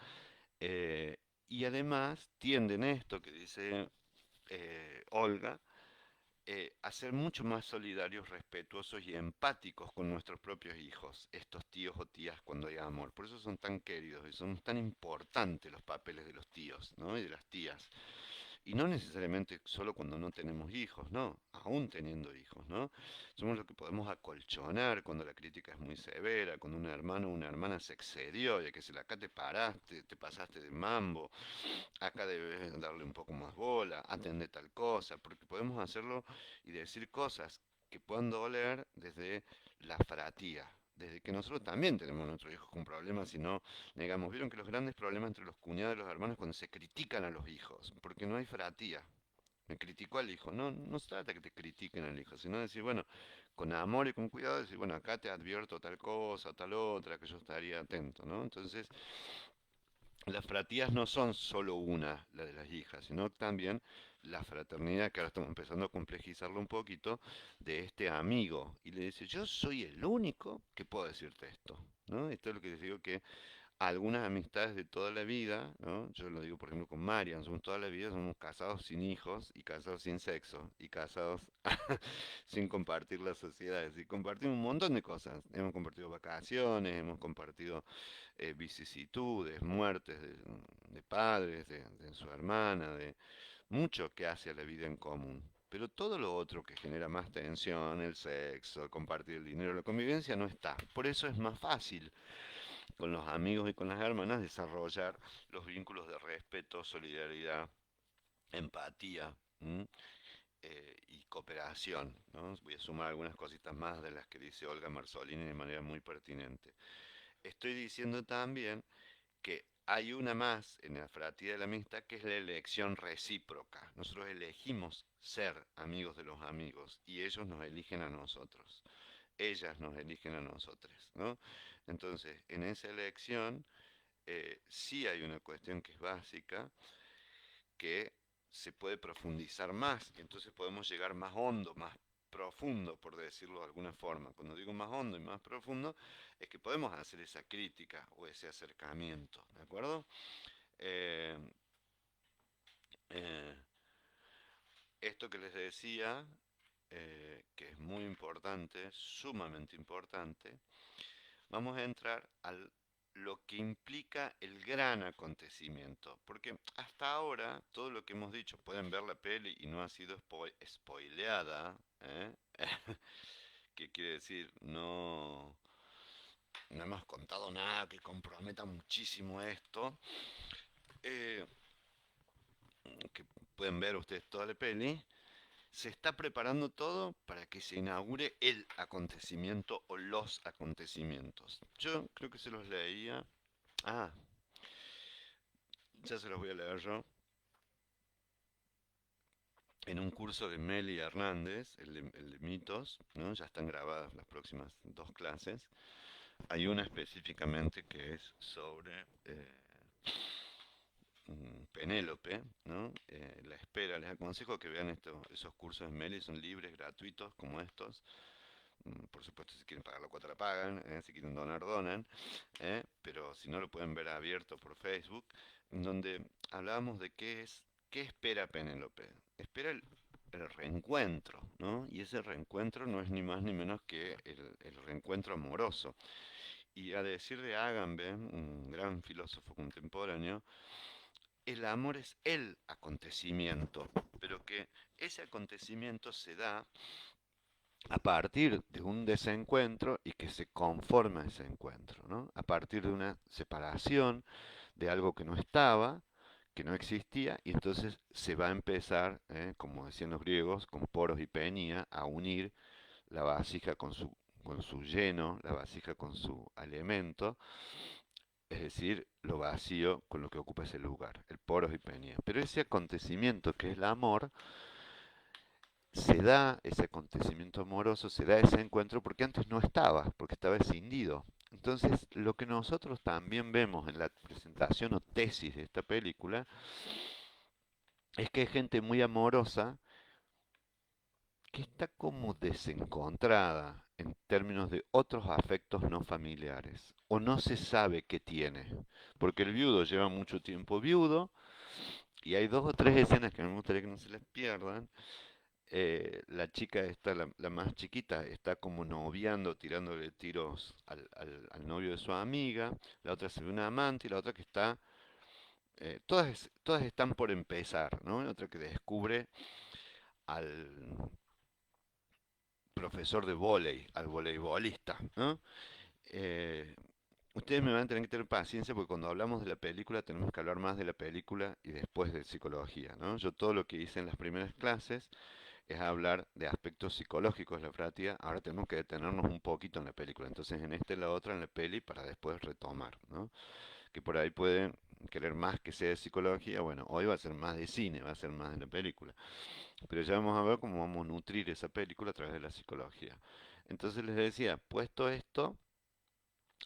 Eh, y además tienden esto que dice Olga, a ser mucho más solidarios, respetuosos y empáticos con nuestros propios hijos, estos tíos o tías cuando hay amor. Por eso son tan queridos y son tan importantes los papeles de los tíos, ¿no? Y de las tías. Y no necesariamente solo cuando no tenemos hijos, no, aún teniendo hijos, ¿no? Somos los que podemos acolchonar cuando la crítica es muy severa, cuando un hermano o una hermana se excedió, ya que si acá te paraste, te pasaste de mambo, acá debes darle un poco más bola, atender tal cosa, porque podemos hacerlo y decir cosas que puedan doler desde la fratía, desde que nosotros también tenemos nuestros hijos con problemas y no negamos. Vieron que los grandes problemas entre los cuñados y los hermanos es cuando se critican a los hijos, porque no hay fratía. Me criticó al hijo. No, no se trata que te critiquen al hijo, sino decir, bueno, con amor y con cuidado, decir, bueno, acá te advierto tal cosa, tal otra, que yo estaría atento, ¿no? Entonces, las fratías no son solo una, la de las hijas, sino también la fraternidad, que ahora estamos empezando a complejizarlo un poquito, de este amigo. Y le dice, yo soy el único que puedo decirte esto, ¿no? Esto es lo que les digo que algunas amistades de toda la vida, ¿no? Yo lo digo por ejemplo con Marian, somos toda la vida, somos casados sin hijos y casados sin sexo y casados sin compartir las sociedades y compartimos un montón de cosas. Hemos compartido vacaciones, hemos compartido vicisitudes, muertes de padres, de su hermana, de mucho que hace a la vida en común. Pero todo lo otro que genera más tensión, el sexo, el compartir el dinero, la convivencia no está. Por eso es más fácil con los amigos y con las hermanas desarrollar los vínculos de respeto, solidaridad, empatía, ¿m? Y cooperación, ¿no? Voy a sumar algunas cositas más de las que dice Olga Marzolini de manera muy pertinente. Estoy diciendo también que hay una más en la fratía de la amistad que es la elección recíproca. Nosotros elegimos ser amigos de los amigos y ellos nos eligen a nosotros. Ellas nos eligen a nosotros, ¿no? Entonces, en esa elección sí hay una cuestión que es básica, que se puede profundizar más, y entonces podemos llegar más hondo, más profundo, por decirlo de alguna forma. Cuando digo más hondo y más profundo, es que podemos hacer esa crítica o ese acercamiento, ¿de acuerdo? Eh, eh, Esto que les decía, que es muy importante, sumamente importante, vamos a entrar a lo que implica el gran acontecimiento. Porque hasta ahora, todo lo que hemos dicho, pueden ver la peli y no ha sido spoileada, ¿eh? ¿Qué quiere decir? No, no hemos contado nada que comprometa muchísimo esto. Eh, que pueden ver ustedes toda la peli. Se está preparando todo para que se inaugure el acontecimiento o los acontecimientos. Yo creo que se los leía. Ah, ya se los voy a leer yo. En un curso de Meli Hernández, el de mitos, ¿no? Ya están grabadas las próximas dos clases. Hay una específicamente que es sobre Penélope, ¿no? La espera. Les aconsejo que vean esos cursos de Meli, son libres, gratuitos, como estos. Por supuesto, si quieren pagar la cuota la pagan, si quieren donar, donan, pero si no lo pueden ver abierto por Facebook, en donde hablábamos de qué espera Penélope. Espera el reencuentro, ¿no? Y ese reencuentro no es ni más ni menos que el reencuentro amoroso. Y a decir de Agamben, un gran filósofo contemporáneo, el amor es el acontecimiento, pero que ese acontecimiento se da a partir de un desencuentro y que se conforma ese encuentro, ¿no? A partir de una separación de algo que no estaba, que no existía, y entonces se va a empezar, como decían los griegos, con poros y penía, a unir la vasija con su lleno, la vasija con su alimento, es decir, lo vacío con lo que ocupa ese lugar, el poros y penía. Pero ese acontecimiento que es el amor, se da ese acontecimiento amoroso, se da ese encuentro porque antes no estaba, porque estaba escindido. Entonces, lo que nosotros también vemos en la presentación o tesis de esta película es que hay gente muy amorosa que está como desencontrada en términos de otros afectos no familiares, o no se sabe qué tiene, porque el viudo lleva mucho tiempo viudo, y hay dos o tres escenas que me gustaría que no se les pierdan. La chica esta, la más chiquita, está como noviando, tirándole tiros al novio de su amiga. La otra se ve una amante y la otra que está... todas están por empezar, ¿no? La otra que descubre al profesor de vóley, al voleibolista, ¿no? Eh, Ustedes me van a tener que tener paciencia porque cuando hablamos de la película tenemos que hablar más de la película y después de psicología, ¿no? Yo todo lo que hice en las primeras clases es hablar de aspectos psicológicos de la fratía. Ahora tenemos que detenernos un poquito en la película. Entonces en esta y la otra en la peli para después retomar, ¿no? Que por ahí pueden querer más que sea de psicología. Bueno, hoy va a ser más de cine, va a ser más de la película. Pero ya vamos a ver cómo vamos a nutrir esa película a través de la psicología. Entonces les decía, puesto esto,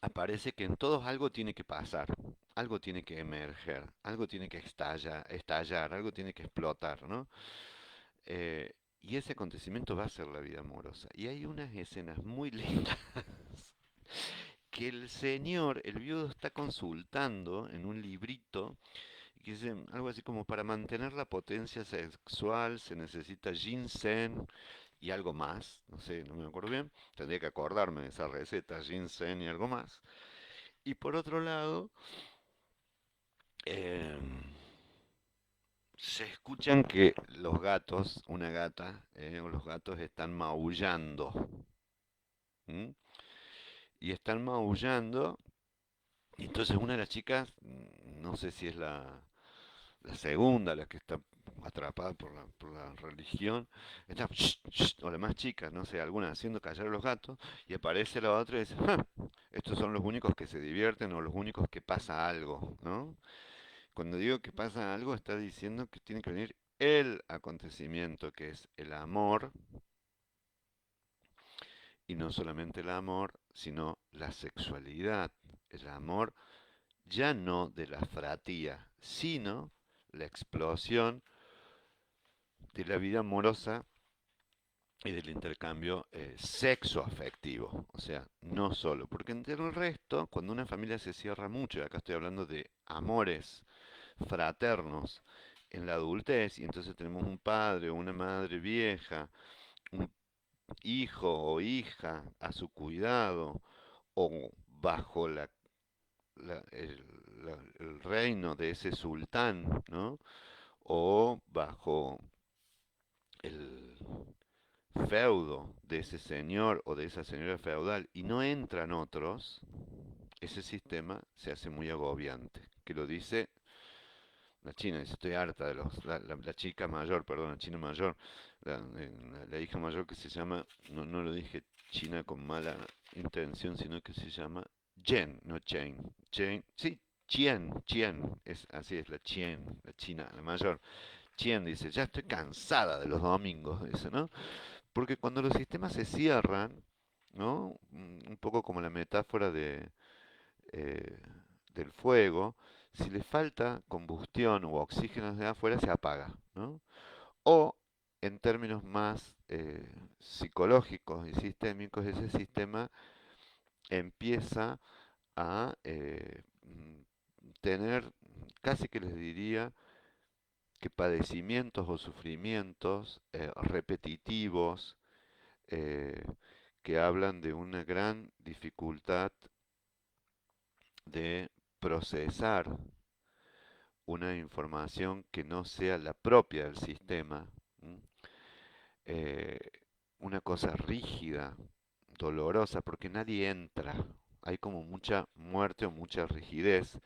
aparece que en todos algo tiene que pasar, algo tiene que emerger, algo tiene que estallar, algo tiene que explotar, ¿no? Y ese acontecimiento va a ser la vida amorosa. Y hay unas escenas muy lindas que el señor, el viudo, está consultando en un librito que dice algo así como para mantener la potencia sexual se necesita ginseng y algo más, no sé, no me acuerdo bien, tendría que acordarme de esa receta, ginseng y algo más. Y por otro lado, em, se escuchan que los gatos, una gata, o los gatos están maullando. ¿M? Y están maullando. Y entonces una de las chicas, no sé si es la segunda, la que está atrapada por la religión, está, "Shh, shh", o la más chica, no sé, alguna haciendo callar a los gatos, y aparece la otra y dice, "Ja, estos son los únicos que se divierten o los únicos que pasa algo, ¿no? Cuando digo que pasa algo, está diciendo que tiene que venir el acontecimiento, que es el amor, y no solamente el amor, sino la sexualidad. El amor ya no de la fratía, sino la explosión de la vida amorosa y del intercambio sexo-afectivo. O sea, no solo, porque entre el resto, cuando una familia se cierra mucho, y acá estoy hablando de amores fraternos en la adultez, y entonces tenemos un padre o una madre vieja, un hijo o hija a su cuidado, o bajo el reino de ese sultán, ¿no? O bajo el feudo de ese señor o de esa señora feudal y no entran otros, ese sistema se hace muy agobiante. Que lo dice la China, dice, estoy harta de la chica mayor, perdón, la China mayor, la hija mayor que se llama, no, no lo dije China con mala intención, sino que se llama Jen, no Chen. Chen, sí, Chien, es, así es la Chien, la China, la mayor. Chien dice, ya estoy cansada de los domingos, dice, ¿no? Porque cuando los sistemas se cierran, ¿no? Un poco como la metáfora eh, del fuego, si le falta combustión u oxígeno de afuera, se apaga, ¿no? O, en términos más psicológicos y sistémicos, ese sistema empieza a tener, casi que les diría, que padecimientos o sufrimientos repetitivos, eh, que hablan de una gran dificultad de procesar una información que no sea la propia del sistema, ¿m? Eh, una cosa rígida, dolorosa, porque nadie entra. Hay como mucha muerte o mucha rigidez.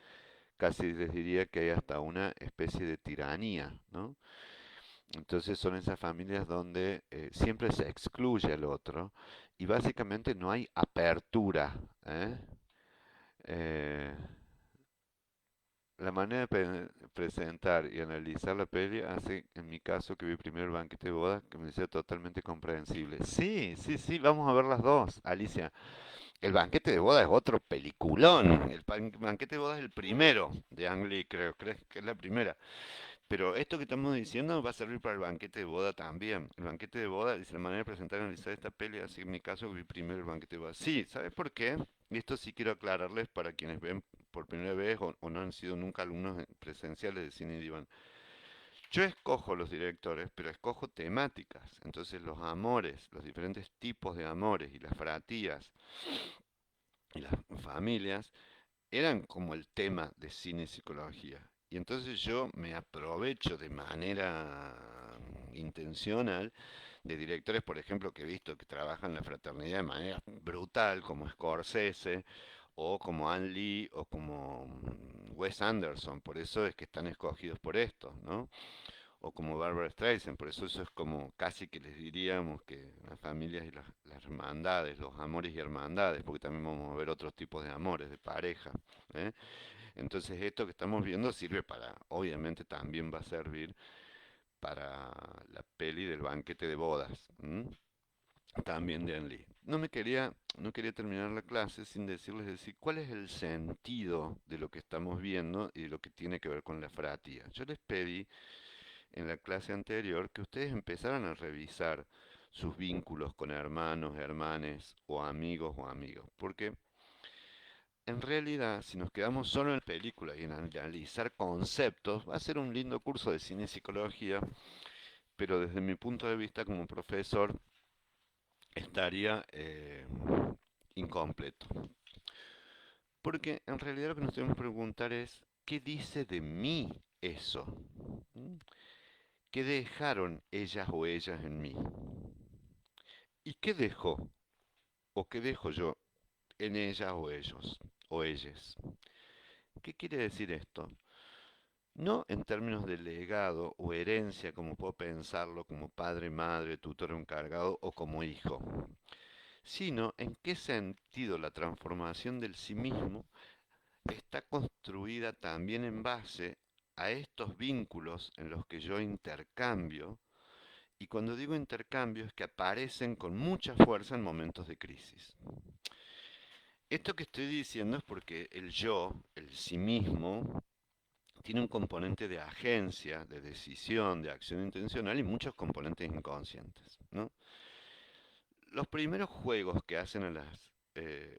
Casi les diría que hay hasta una especie de tiranía, ¿no? Entonces son esas familias donde siempre se excluye al otro y básicamente no hay apertura, ¿eh? Eh, la manera de presentar y analizar la peli hace, en mi caso, que vi primero el banquete de bodas, que me sea totalmente comprensible. Sí, sí, sí, vamos a ver las dos, Alicia. El banquete de bodas es otro peliculón. El banquete de bodas es el primero de Ang Lee, creo que es la primera. Pero esto que estamos diciendo va a servir para el banquete de boda también. El banquete de boda es la manera de presentar y analizar esta peli, así en mi caso vi primero el banquete de boda. Sí, ¿sabes por qué? Y esto sí quiero aclararles para quienes ven por primera vez o no han sido nunca alumnos presenciales de cine y diván. Yo escojo los directores, pero escojo temáticas. Entonces los amores, los diferentes tipos de amores y las fratías y las familias eran como el tema de cine y psicología. Y entonces yo me aprovecho de manera intencional de directores, por ejemplo, que he visto que trabajan la fraternidad de manera brutal, como Scorsese, o como Ann Lee, o como Wes Anderson. Por eso es que están escogidos por estos, ¿no? o como Barbara Streisand. Por eso es como casi que les diríamos que las familias y las hermandades, los amores y hermandades, porque también vamos a ver otros tipos de amores, de pareja. ¿Eh? Entonces esto que estamos viendo sirve para, obviamente también va a servir para la peli del banquete de bodas. ¿M? También de Anne Lee. No quería terminar la clase sin decir cuál es el sentido de lo que estamos viendo y de lo que tiene que ver con la fratía. Yo les pedí en la clase anterior que ustedes empezaran a revisar sus vínculos con hermanos, hermanes o amigos o amigos. Porque en realidad, si nos quedamos solo en la película y en analizar conceptos, va a ser un lindo curso de cine y psicología, pero desde mi punto de vista como profesor estaría incompleto. Porque en realidad lo que nos tenemos que preguntar es, ¿qué dice de mí eso? ¿Mm? ¿Qué dejaron ellas en mí? ¿Y qué dejó o qué dejo yo en ellas o ellos o ellas? ¿Qué quiere decir esto? No en términos de legado o herencia, como puedo pensarlo como padre, madre, tutor encargado o como hijo, sino en qué sentido la transformación del sí mismo está construida también en base a estos vínculos en los que yo intercambio, y cuando digo intercambio es que aparecen con mucha fuerza en momentos de crisis. Esto que estoy diciendo es porque el yo, el sí mismo, tiene un componente de agencia, de decisión, de acción intencional y muchos componentes inconscientes, ¿no? Los primeros juegos que hacen en los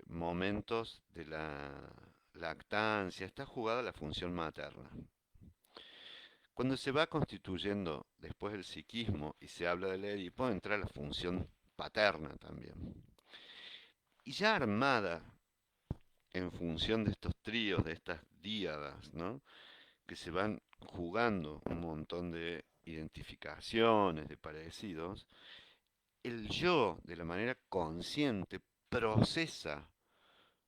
momentos de la lactancia está jugada la función materna. Cuando se va constituyendo después el psiquismo y se habla del Edipo, entra la función paterna también. Y ya armada en función de estos tríos, de estas díadas, ¿no? Que se van jugando un montón de identificaciones, de parecidos, el yo, de la manera consciente, procesa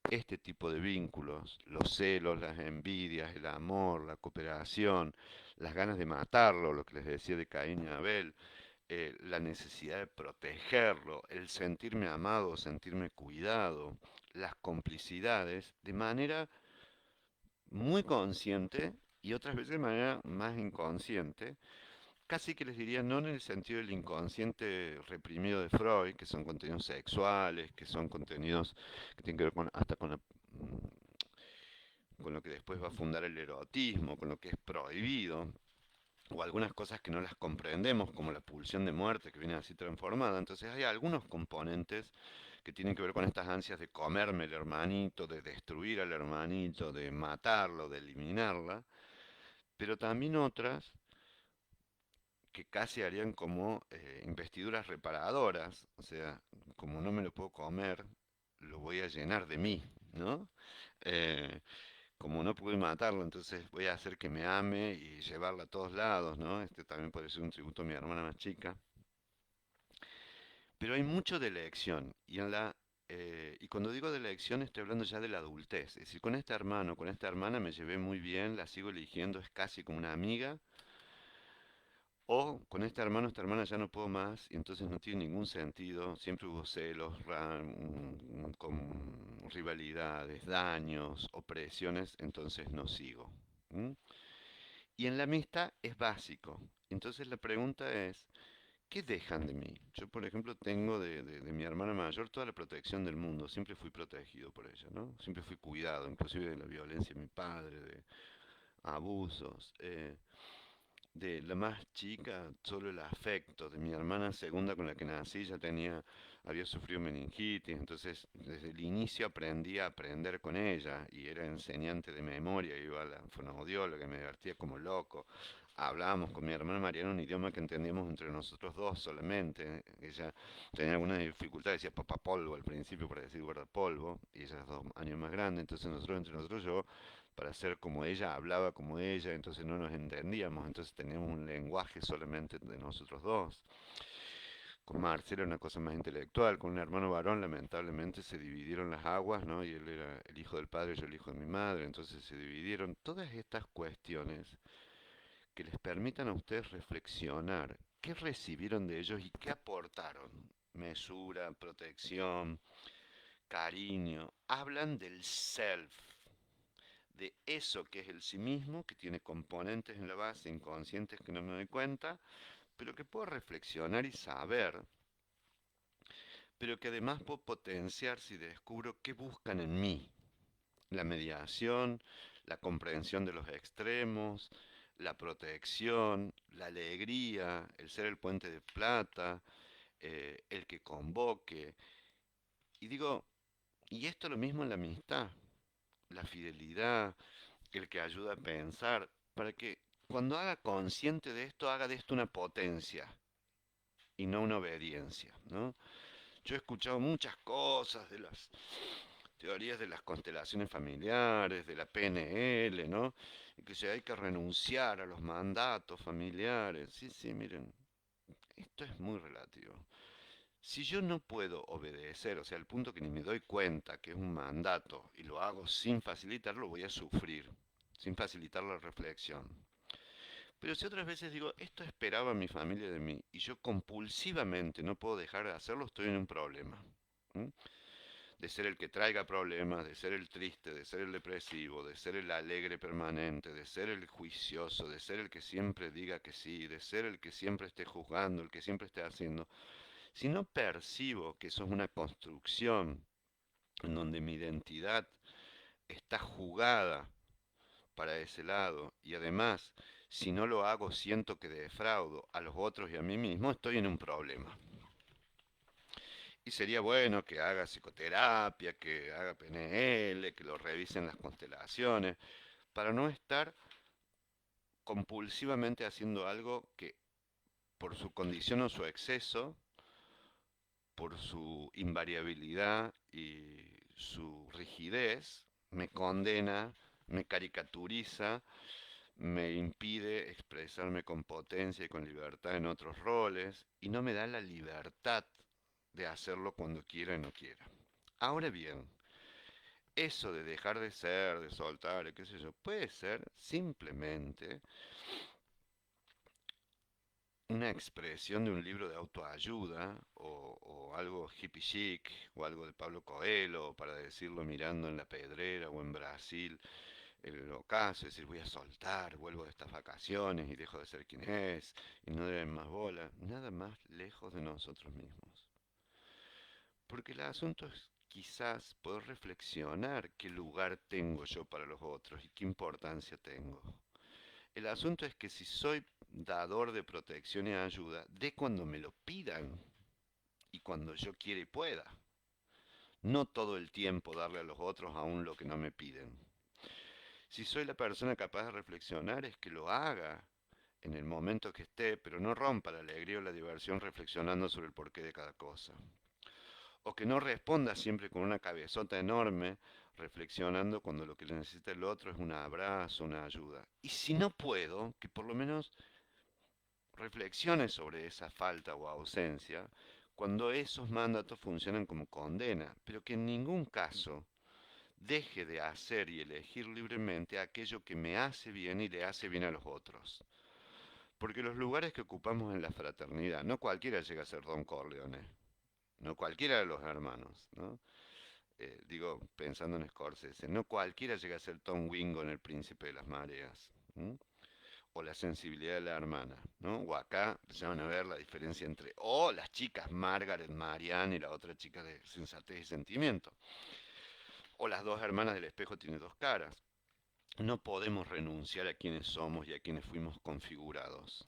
este tipo de vínculos, los celos, las envidias, el amor, la cooperación, las ganas de matarlo, lo que les decía de Caín y Abel, la necesidad de protegerlo, el sentirme amado, sentirme cuidado, las complicidades, de manera muy consciente y otras veces de manera más inconsciente, casi que les diría no en el sentido del inconsciente reprimido de Freud, que son contenidos sexuales, que son contenidos que tienen que ver con, hasta con lo que después va a fundar el erotismo, con lo que es prohibido, o algunas cosas que no las comprendemos, como la pulsión de muerte que viene así transformada. Entonces hay algunos componentes que tienen que ver con estas ansias de comerme el hermanito, de destruir al hermanito, de matarlo, de eliminarla, pero también otras que casi harían como investiduras reparadoras, o sea, como no me lo puedo comer, lo voy a llenar de mí, ¿no? Eh, Como no pude matarlo, entonces voy a hacer que me ame y llevarla a todos lados, ¿no? Este también puede ser un tributo a mi hermana más chica. Pero hay mucho de elección, y cuando digo de elección estoy hablando ya de la adultez. Es decir, con este hermano, con esta hermana me llevé muy bien, la sigo eligiendo, es casi como una amiga. O con este hermano, esta hermana ya no puedo más y entonces no tiene ningún sentido. Siempre hubo celos, con rivalidades, daños, opresiones, entonces no sigo. ¿M? Y en la amistad es básico. Entonces la pregunta es, ¿qué dejan de mí? Yo, por ejemplo, tengo de mi hermana mayor toda la protección del mundo. Siempre fui protegido por ella, ¿no? Siempre fui cuidado, inclusive de la violencia de mi padre, de abusos. De la más chica, solo el afecto. De mi hermana segunda con la que nací ya había sufrido meningitis, entonces desde el inicio aprendí a aprender con ella y era enseñante de memoria, iba a la fonoaudióloga, me divertía como loco. Hablábamos con mi hermana Mariana un idioma que entendíamos entre nosotros dos solamente. Ella tenía alguna dificultad, decía papá polvo al principio para decir guardapolvo, y ella es 2 años más grande, entonces nosotros entre nosotros yo para ser como ella, hablaba como ella, entonces no nos entendíamos, entonces teníamos un lenguaje solamente de nosotros dos. Con Marcelo era una cosa más intelectual, con un hermano varón lamentablemente se dividieron las aguas, ¿no? Y él era el hijo del padre, yo el hijo de mi madre, entonces se dividieron todas estas cuestiones que les permitan a ustedes reflexionar qué recibieron de ellos y qué aportaron. Mesura, protección, cariño. Hablan del self, de eso que es el sí mismo, que tiene componentes en la base inconscientes que no me doy cuenta, pero que puedo reflexionar y saber, pero que además puedo potenciar si descubro qué buscan en mí. La mediación, la comprensión de los extremos, la protección, la alegría, el ser el puente de plata, el que convoque. Y digo, y esto lo mismo en la amistad, la fidelidad, el que ayuda a pensar, para que cuando haga consciente de esto, haga de esto una potencia y no una obediencia, ¿no? Yo he escuchado muchas cosas de las teorías de las constelaciones familiares, de la PNL, ¿no? Y que si hay que renunciar a los mandatos familiares. Sí, sí, miren, esto es muy relativo. Si yo no puedo obedecer, o sea, al punto que ni me doy cuenta que es un mandato y lo hago sin facilitarlo, voy a sufrir, sin facilitar la reflexión. Pero si otras veces digo, esto esperaba mi familia de mí y yo compulsivamente no puedo dejar de hacerlo, estoy en un problema. ¿M? De ser el que traiga problemas, de ser el triste, de ser el depresivo, de ser el alegre permanente, de ser el juicioso, de ser el que siempre diga que sí, de ser el que siempre esté juzgando, el que siempre esté haciendo. Si no percibo que eso es una construcción en donde mi identidad está jugada para ese lado y además si no lo hago siento que defraudo a los otros y a mí mismo, estoy en un problema. Y sería bueno que haga psicoterapia, que haga PNL, que lo revisen las constelaciones, para no estar compulsivamente haciendo algo que por su condición o su exceso, por su invariabilidad y su rigidez, me condena, me caricaturiza, me impide expresarme con potencia y con libertad en otros roles y no me da la libertad de hacerlo cuando quiera y no quiera. Ahora bien, eso de dejar de ser, de soltar, qué sé yo, puede ser simplemente una expresión de un libro de autoayuda o algo hippie chic o algo de Pablo Coelho para decirlo mirando en la pedrera o en Brasil el ocaso, es decir, voy a soltar, vuelvo de estas vacaciones y dejo de ser quien es y no deben más bola, nada más lejos de nosotros mismos. Porque el asunto es quizás poder reflexionar qué lugar tengo yo para los otros y qué importancia tengo. El asunto es que si soy dador de protección y ayuda, de cuando me lo pidan y cuando yo quiera y pueda. No todo el tiempo darle a los otros aún lo que no me piden. Si soy la persona capaz de reflexionar, es que lo haga en el momento que esté, pero no rompa la alegría o la diversión reflexionando sobre el porqué de cada cosa. O que no responda siempre con una cabezota enorme, reflexionando cuando lo que necesita el otro es un abrazo, una ayuda. Y si no puedo, que por lo menos reflexione sobre esa falta o ausencia cuando esos mandatos funcionan como condena, pero que en ningún caso deje de hacer y elegir libremente aquello que me hace bien y le hace bien a los otros. Porque los lugares que ocupamos en la fraternidad, no cualquiera llega a ser Don Corleone, no cualquiera de los hermanos, ¿no? Digo, pensando en Scorsese, no cualquiera llega a ser Tom Wingo en El Príncipe de las Mareas, ¿m? O la sensibilidad de la hermana, ¿no? O acá se van a ver la diferencia entre, o las chicas Margaret, Marianne y la otra chica de sensatez y sentimiento. O las dos hermanas del espejo tienen dos caras. No podemos renunciar a quienes somos y a quienes fuimos configurados.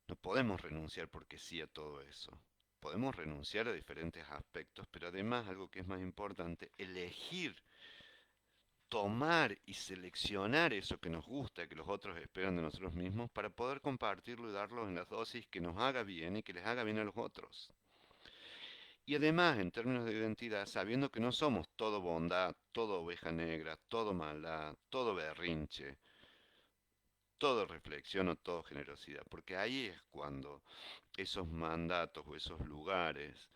No podemos renunciar porque sí a todo eso. Podemos renunciar a diferentes aspectos, pero además, algo que es más importante, elegir, tomar y seleccionar eso que nos gusta, que los otros esperan de nosotros mismos, para poder compartirlo y darlo en las dosis que nos haga bien y que les haga bien a los otros. Y además, en términos de identidad, sabiendo que no somos todo bondad, todo oveja negra, todo maldad, todo berrinche, todo reflexión o todo generosidad, porque ahí es cuando esos mandatos o esos lugares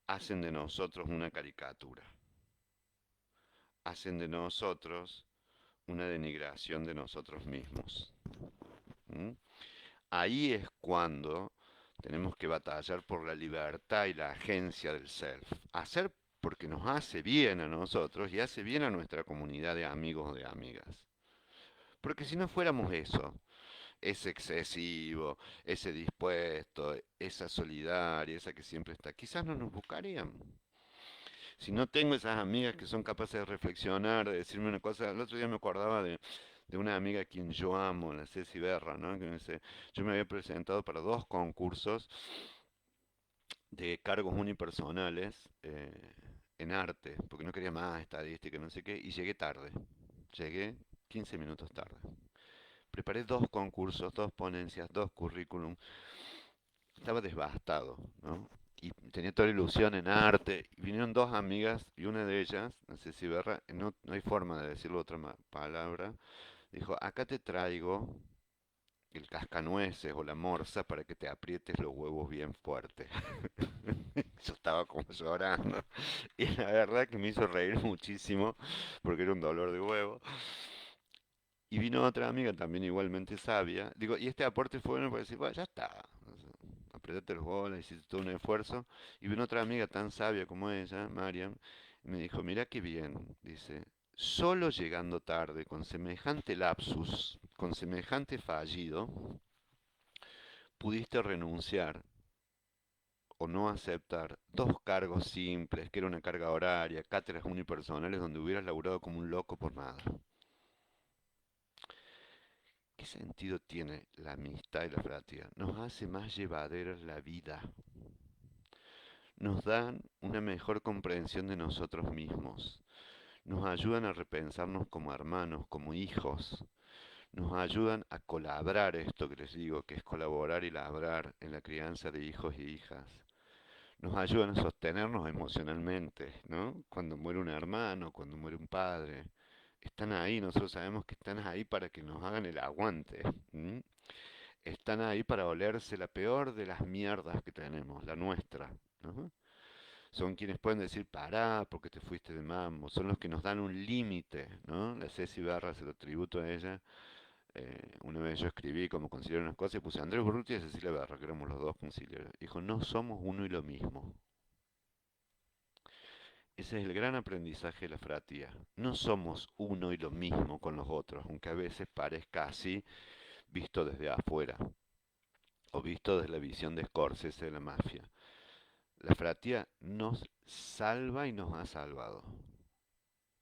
hacen de nosotros una caricatura, hacen de nosotros una denigración de nosotros mismos. ¿Mm? Ahí es cuando tenemos que batallar por la libertad y la agencia del self. Hacer porque nos hace bien a nosotros y hace bien a nuestra comunidad de amigos o de amigas. Porque si no fuéramos eso, ese excesivo, ese dispuesto, esa solidaria, esa que siempre está, quizás no nos buscarían. Si no tengo esas amigas que son capaces de reflexionar, de decirme una cosa, el otro día me acordaba de una amiga a quien yo amo, la Ceci Berra, ¿no? Que me dice, yo me había presentado para dos concursos de cargos unipersonales en arte, porque no quería más estadística, no sé qué, y llegué tarde. Llegué 15 minutos tarde. Preparé dos concursos, dos ponencias, dos currículum. Estaba devastado, ¿no? Y tenía toda la ilusión en arte. Y vinieron dos amigas y una de ellas, no sé si Berra, no hay forma de decirlo otra palabra, dijo, acá te traigo el cascanueces o la morsa para que te aprietes los huevos bien fuerte. Yo estaba como llorando. Y la verdad que me hizo reír muchísimo porque era un dolor de huevo. Y vino otra amiga también igualmente sabia. Digo, y este aporte fue bueno para decir, bueno, ya está. O sea, apretate los bolas, hiciste todo un esfuerzo. Y vino otra amiga tan sabia como ella, Mariam, y me dijo, mira qué bien, dice, solo llegando tarde, con semejante lapsus, con semejante fallido, pudiste renunciar o no aceptar dos cargos simples, que era una carga horaria, cátedras unipersonales, donde hubieras laburado como un loco por nada. ¿Qué sentido tiene la amistad y la fraternidad? Nos hace más llevadera la vida, nos dan una mejor comprensión de nosotros mismos, nos ayudan a repensarnos como hermanos, como hijos, nos ayudan a colaborar esto que les digo, que es colaborar y labrar en la crianza de hijos y hijas. Nos ayudan a sostenernos emocionalmente, ¿no? Cuando muere un hermano, cuando muere un padre, están ahí, nosotros sabemos que están ahí para que nos hagan el aguante. ¿M? Están ahí para olerse la peor de las mierdas que tenemos, la nuestra, ¿no? Son quienes pueden decir, pará, porque te fuiste de mambo, son los que nos dan un límite, ¿no? La Ceci Barra se lo tributo a ella. Una vez yo escribí como conciliar unas cosas y puse Andrés Urrutia y Cecilia Barra, que éramos los dos conciliadores. Dijo, no somos uno y lo mismo. Ese es el gran aprendizaje de la fratía. No somos uno y lo mismo con los otros, aunque a veces parezca así visto desde afuera o visto desde la visión de Scorsese de la mafia. La fratía nos salva y nos ha salvado,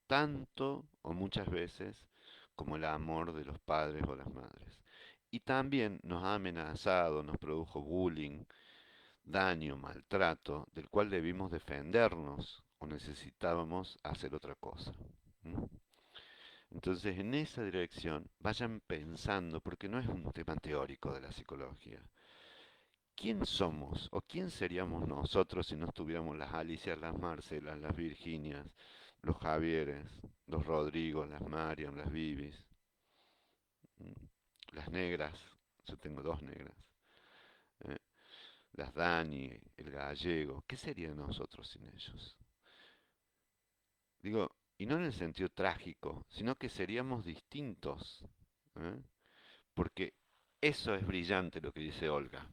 tanto o muchas veces como el amor de los padres o las madres. Y también nos ha amenazado, nos produjo bullying, daño, maltrato, del cual debimos defendernos o necesitábamos hacer otra cosa. ¿Mm? Entonces, en esa dirección, vayan pensando, porque no es un tema teórico de la psicología. ¿Quién somos o quién seríamos nosotros si no tuviéramos las Alicias, las Marcelas, las Virginias, los Javieres, los Rodrigos, las Mariam, las Vivis, las negras? Yo tengo dos negras. ¿Eh? Las Dani, el gallego. ¿Qué sería de nosotros sin ellos? Digo, y no en el sentido trágico, sino que seríamos distintos. ¿Eh? Porque eso es brillante lo que dice Olga.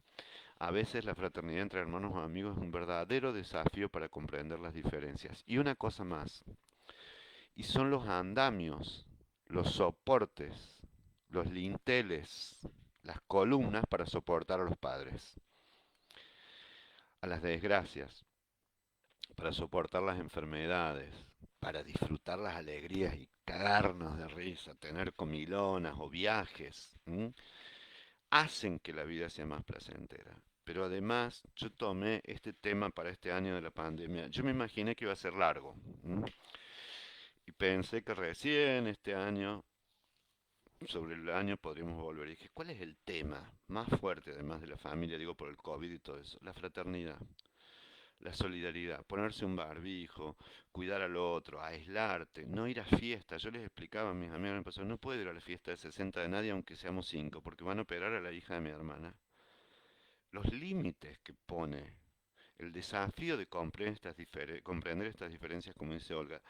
A veces la fraternidad entre hermanos o amigos es un verdadero desafío para comprender las diferencias. Y una cosa más, y son los andamios, los soportes, los linteles, las columnas para soportar a los padres, a las desgracias, para soportar las enfermedades, para disfrutar las alegrías y cagarnos de risa, tener comilonas o viajes. ¿M? Hacen que la vida sea más placentera. Pero además, yo tomé este tema para este año de la pandemia. Yo me imaginé que iba a ser largo. ¿M? Y pensé que recién este año, sobre el año, podríamos volver. Y dije, ¿cuál es el tema más fuerte, además de la familia, digo, por el COVID y todo eso? La fraternidad, la solidaridad, ponerse un barbijo, cuidar al otro, aislarte, no ir a fiestas. Yo les explicaba a mis amigos en el pasado, no puedo ir a la fiesta de 60 de nadie aunque seamos 5, porque van a operar a la hija de mi hermana. Los límites que pone, el desafío de comprender estas diferencias, como dice Olga,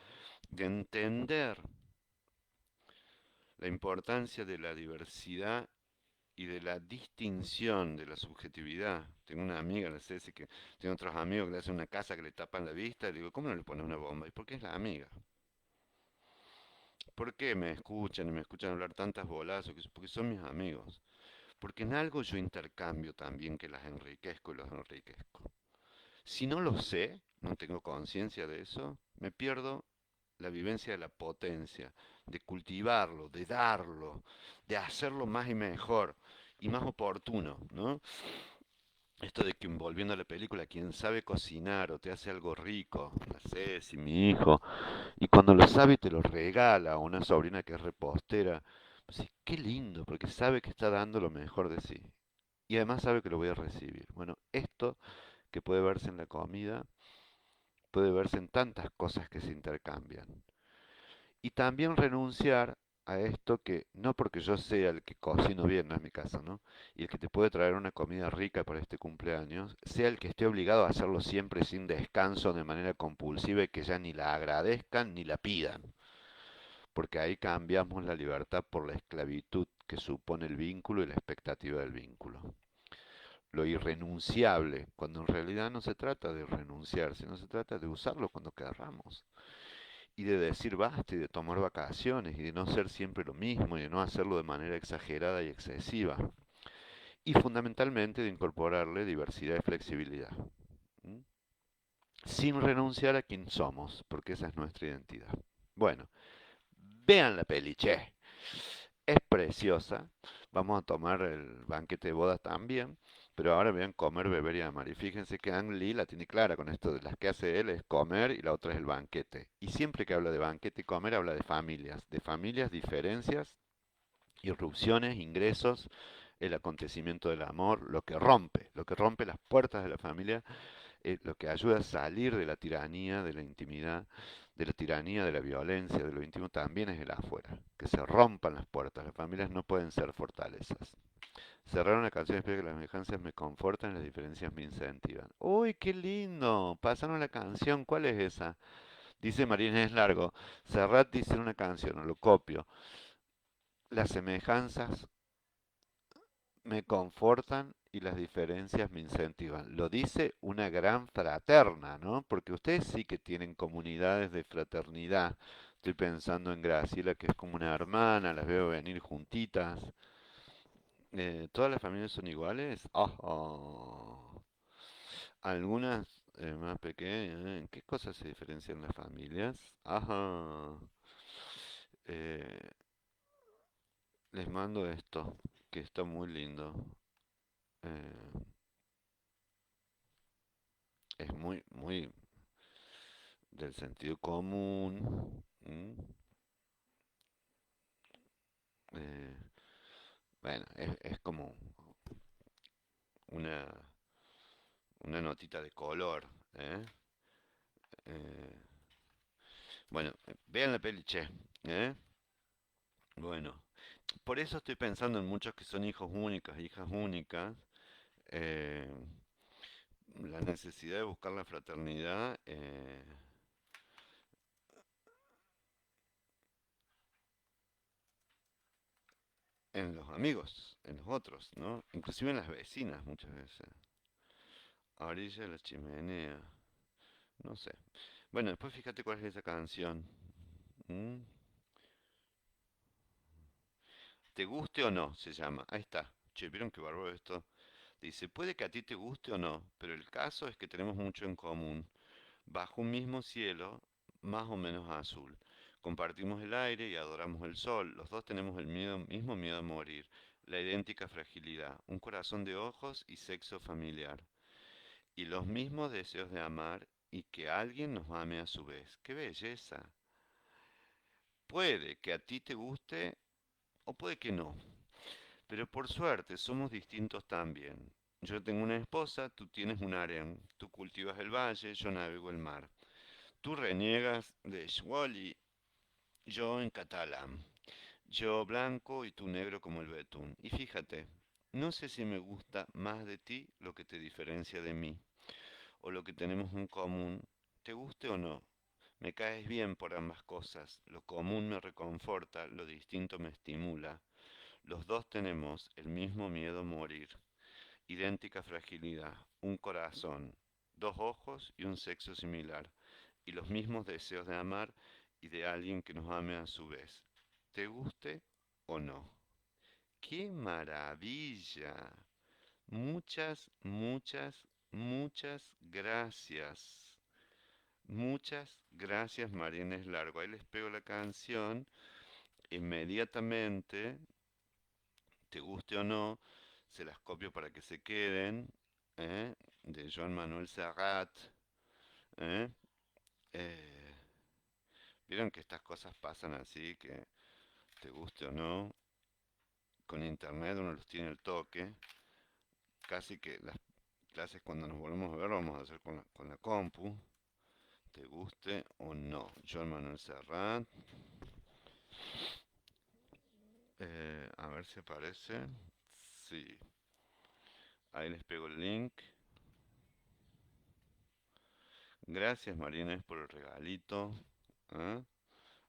de entender la importancia de la diversidad y de la distinción de la subjetividad. Tengo una amiga, la Ceci, que tiene otros amigos que le hacen una casa que le tapan la vista. Le digo, ¿cómo no le pones una bomba? ¿Y por qué es la amiga? ¿Por qué me escuchan y me escuchan hablar tantas bolazos? Porque son mis amigos. Porque en algo yo intercambio también que las enriquezco y los enriquezco. Si no lo sé, no tengo conciencia de eso, me pierdo la vivencia de la potencia, de cultivarlo, de darlo, de hacerlo más y mejor y más oportuno, ¿no? Esto de que volviendo a la película, quien sabe cocinar o te hace algo rico, no sé si mi hijo, y cuando lo sabe te lo regala a una sobrina que es repostera, pues sí, qué lindo, porque sabe que está dando lo mejor de sí. Y además sabe que lo voy a recibir. Bueno, esto que puede verse en la comida, puede verse en tantas cosas que se intercambian. Y también renunciar a esto que, no porque yo sea el que cocino bien, no es mi caso, ¿no? Y el que te puede traer una comida rica para este cumpleaños, sea el que esté obligado a hacerlo siempre sin descanso, de manera compulsiva y que ya ni la agradezcan ni la pidan. Porque ahí cambiamos la libertad por la esclavitud que supone el vínculo y la expectativa del vínculo. Lo irrenunciable, cuando en realidad no se trata de renunciar, sino se trata de usarlo cuando querramos y de decir basta y de tomar vacaciones y de no ser siempre lo mismo y de no hacerlo de manera exagerada y excesiva. Y fundamentalmente de incorporarle diversidad y flexibilidad. ¿Mm? Sin renunciar a quien somos, porque esa es nuestra identidad. Bueno, vean la peli, che. Es preciosa. Vamos a tomar el banquete de bodas también. Pero ahora vean comer, beber y amar. Y fíjense que Ang Lee la tiene clara con esto de las que hace él es comer y la otra es el banquete. Y siempre que habla de banquete y comer habla de familias, diferencias, irrupciones, ingresos, el acontecimiento del amor, lo que rompe las puertas de la familia, lo que ayuda a salir de la tiranía, de la intimidad, de la tiranía, de la violencia, de lo íntimo, también es el afuera, que se rompan las puertas. Las familias no pueden ser fortalezas. Cerraron la canción, espero que las semejanzas me confortan, las diferencias me incentivan. ¡Uy, qué lindo! Pasaron la canción, ¿cuál es esa? Dice Marina es largo. Serrat dice una canción, o lo copio. Las semejanzas me confortan y las diferencias me incentivan. Lo dice una gran fraterna, ¿no? Porque ustedes sí que tienen comunidades de fraternidad. Estoy pensando en Graciela, que es como una hermana, las veo venir juntitas. ¿Todas las familias son iguales? Algunas más pequeñas. ¿En qué cosas se diferencian las familias? Ajá. Eh, les mando esto, que está muy lindo. Eh, es muy del sentido común. ¿M? Eh, bueno, es como una, una notita de color. ¿Eh? Eh, bueno, vean la peli, che. ¿Eh? Bueno, por eso estoy pensando en muchos que son hijos únicos, hijas únicas. eh, la necesidad de buscar la fraternidad en los amigos, en los otros, ¿no? Inclusive en las vecinas muchas veces. A orilla de la chimenea, no sé. Bueno, después fíjate cuál es esa canción. ¿Mm? ¿Te guste o no? Se llama. Ahí está. Che, ¿vieron qué bárbaro esto? Dice, puede que a ti te guste o no, pero el caso es que tenemos mucho en común. Bajo un mismo cielo, más o menos azul. Compartimos el aire y adoramos el sol. Los dos tenemos el mismo miedo a morir, la idéntica fragilidad, un corazón de ojos y sexo familiar. Y los mismos deseos de amar y que alguien nos ame a su vez. ¡Qué belleza! Puede que a ti te guste o puede que no. Pero por suerte somos distintos también. Yo tengo una esposa, tú tienes un harén. Tú cultivas el valle, yo navego el mar. Tú reniegas de Schwoli, yo en catalán. Yo blanco y tú negro como el betún. Y fíjate, no sé si me gusta más de ti lo que te diferencia de mí, o lo que tenemos en común, te guste o no. Me caes bien por ambas cosas. Lo común me reconforta, lo distinto me estimula. Los dos tenemos el mismo miedo a morir, idéntica fragilidad, un corazón, dos ojos y un sexo similar, y los mismos deseos de amar y de alguien que nos ame a su vez, te guste o no. ¡Qué maravilla! Muchas, muchas, muchas gracias. Muchas gracias, Marines Largo. Ahí les pego la canción. Inmediatamente, te guste o no, se las copio para que se queden. ¿Eh? De Joan Manuel Serrat. ¿Eh? Eh, Vieron que estas cosas pasan así, que te guste o no. Con internet uno los tiene al toque. Casi que las clases cuando nos volvemos a ver vamos a hacer con la compu. Te guste o no. Joan Manuel Serrat. A ver si aparece. Sí. Ahí les pego el link. Gracias Marines por el regalito. ¿Eh?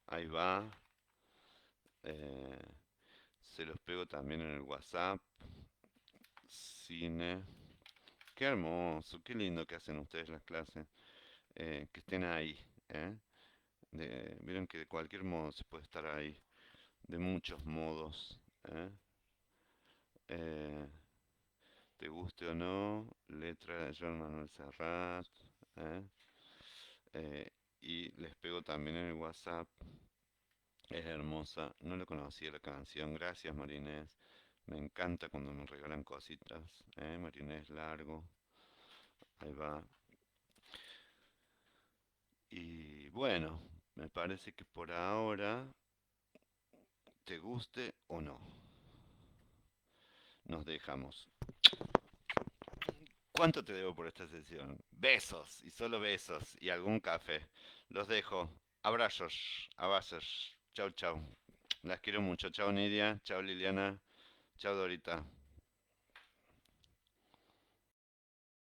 Ahí va. Eh, Se los pego también en el WhatsApp. Cine. Qué hermoso, qué lindo que hacen ustedes las clases. Que estén ahí. ¿Eh? Vieron que de cualquier modo se puede estar ahí. De muchos modos. ¿Eh? Eh, Te guste o no. Letra de Joan Manuel Serrat. ¿Eh? Eh, y les pego también en el WhatsApp. Es hermosa. No le conocía la canción. Gracias, Marinés. Me encanta cuando me regalan cositas. Marinés Largo. Ahí va. Y bueno, me parece que por ahora, te guste o no, nos dejamos. ¿Cuánto te debo por esta sesión? Besos, y solo besos, y algún café. Los dejo. Abrazos, abrazos. Chau, chau. Las quiero mucho. Chau, Nidia. Chau, Liliana. Chau, Dorita.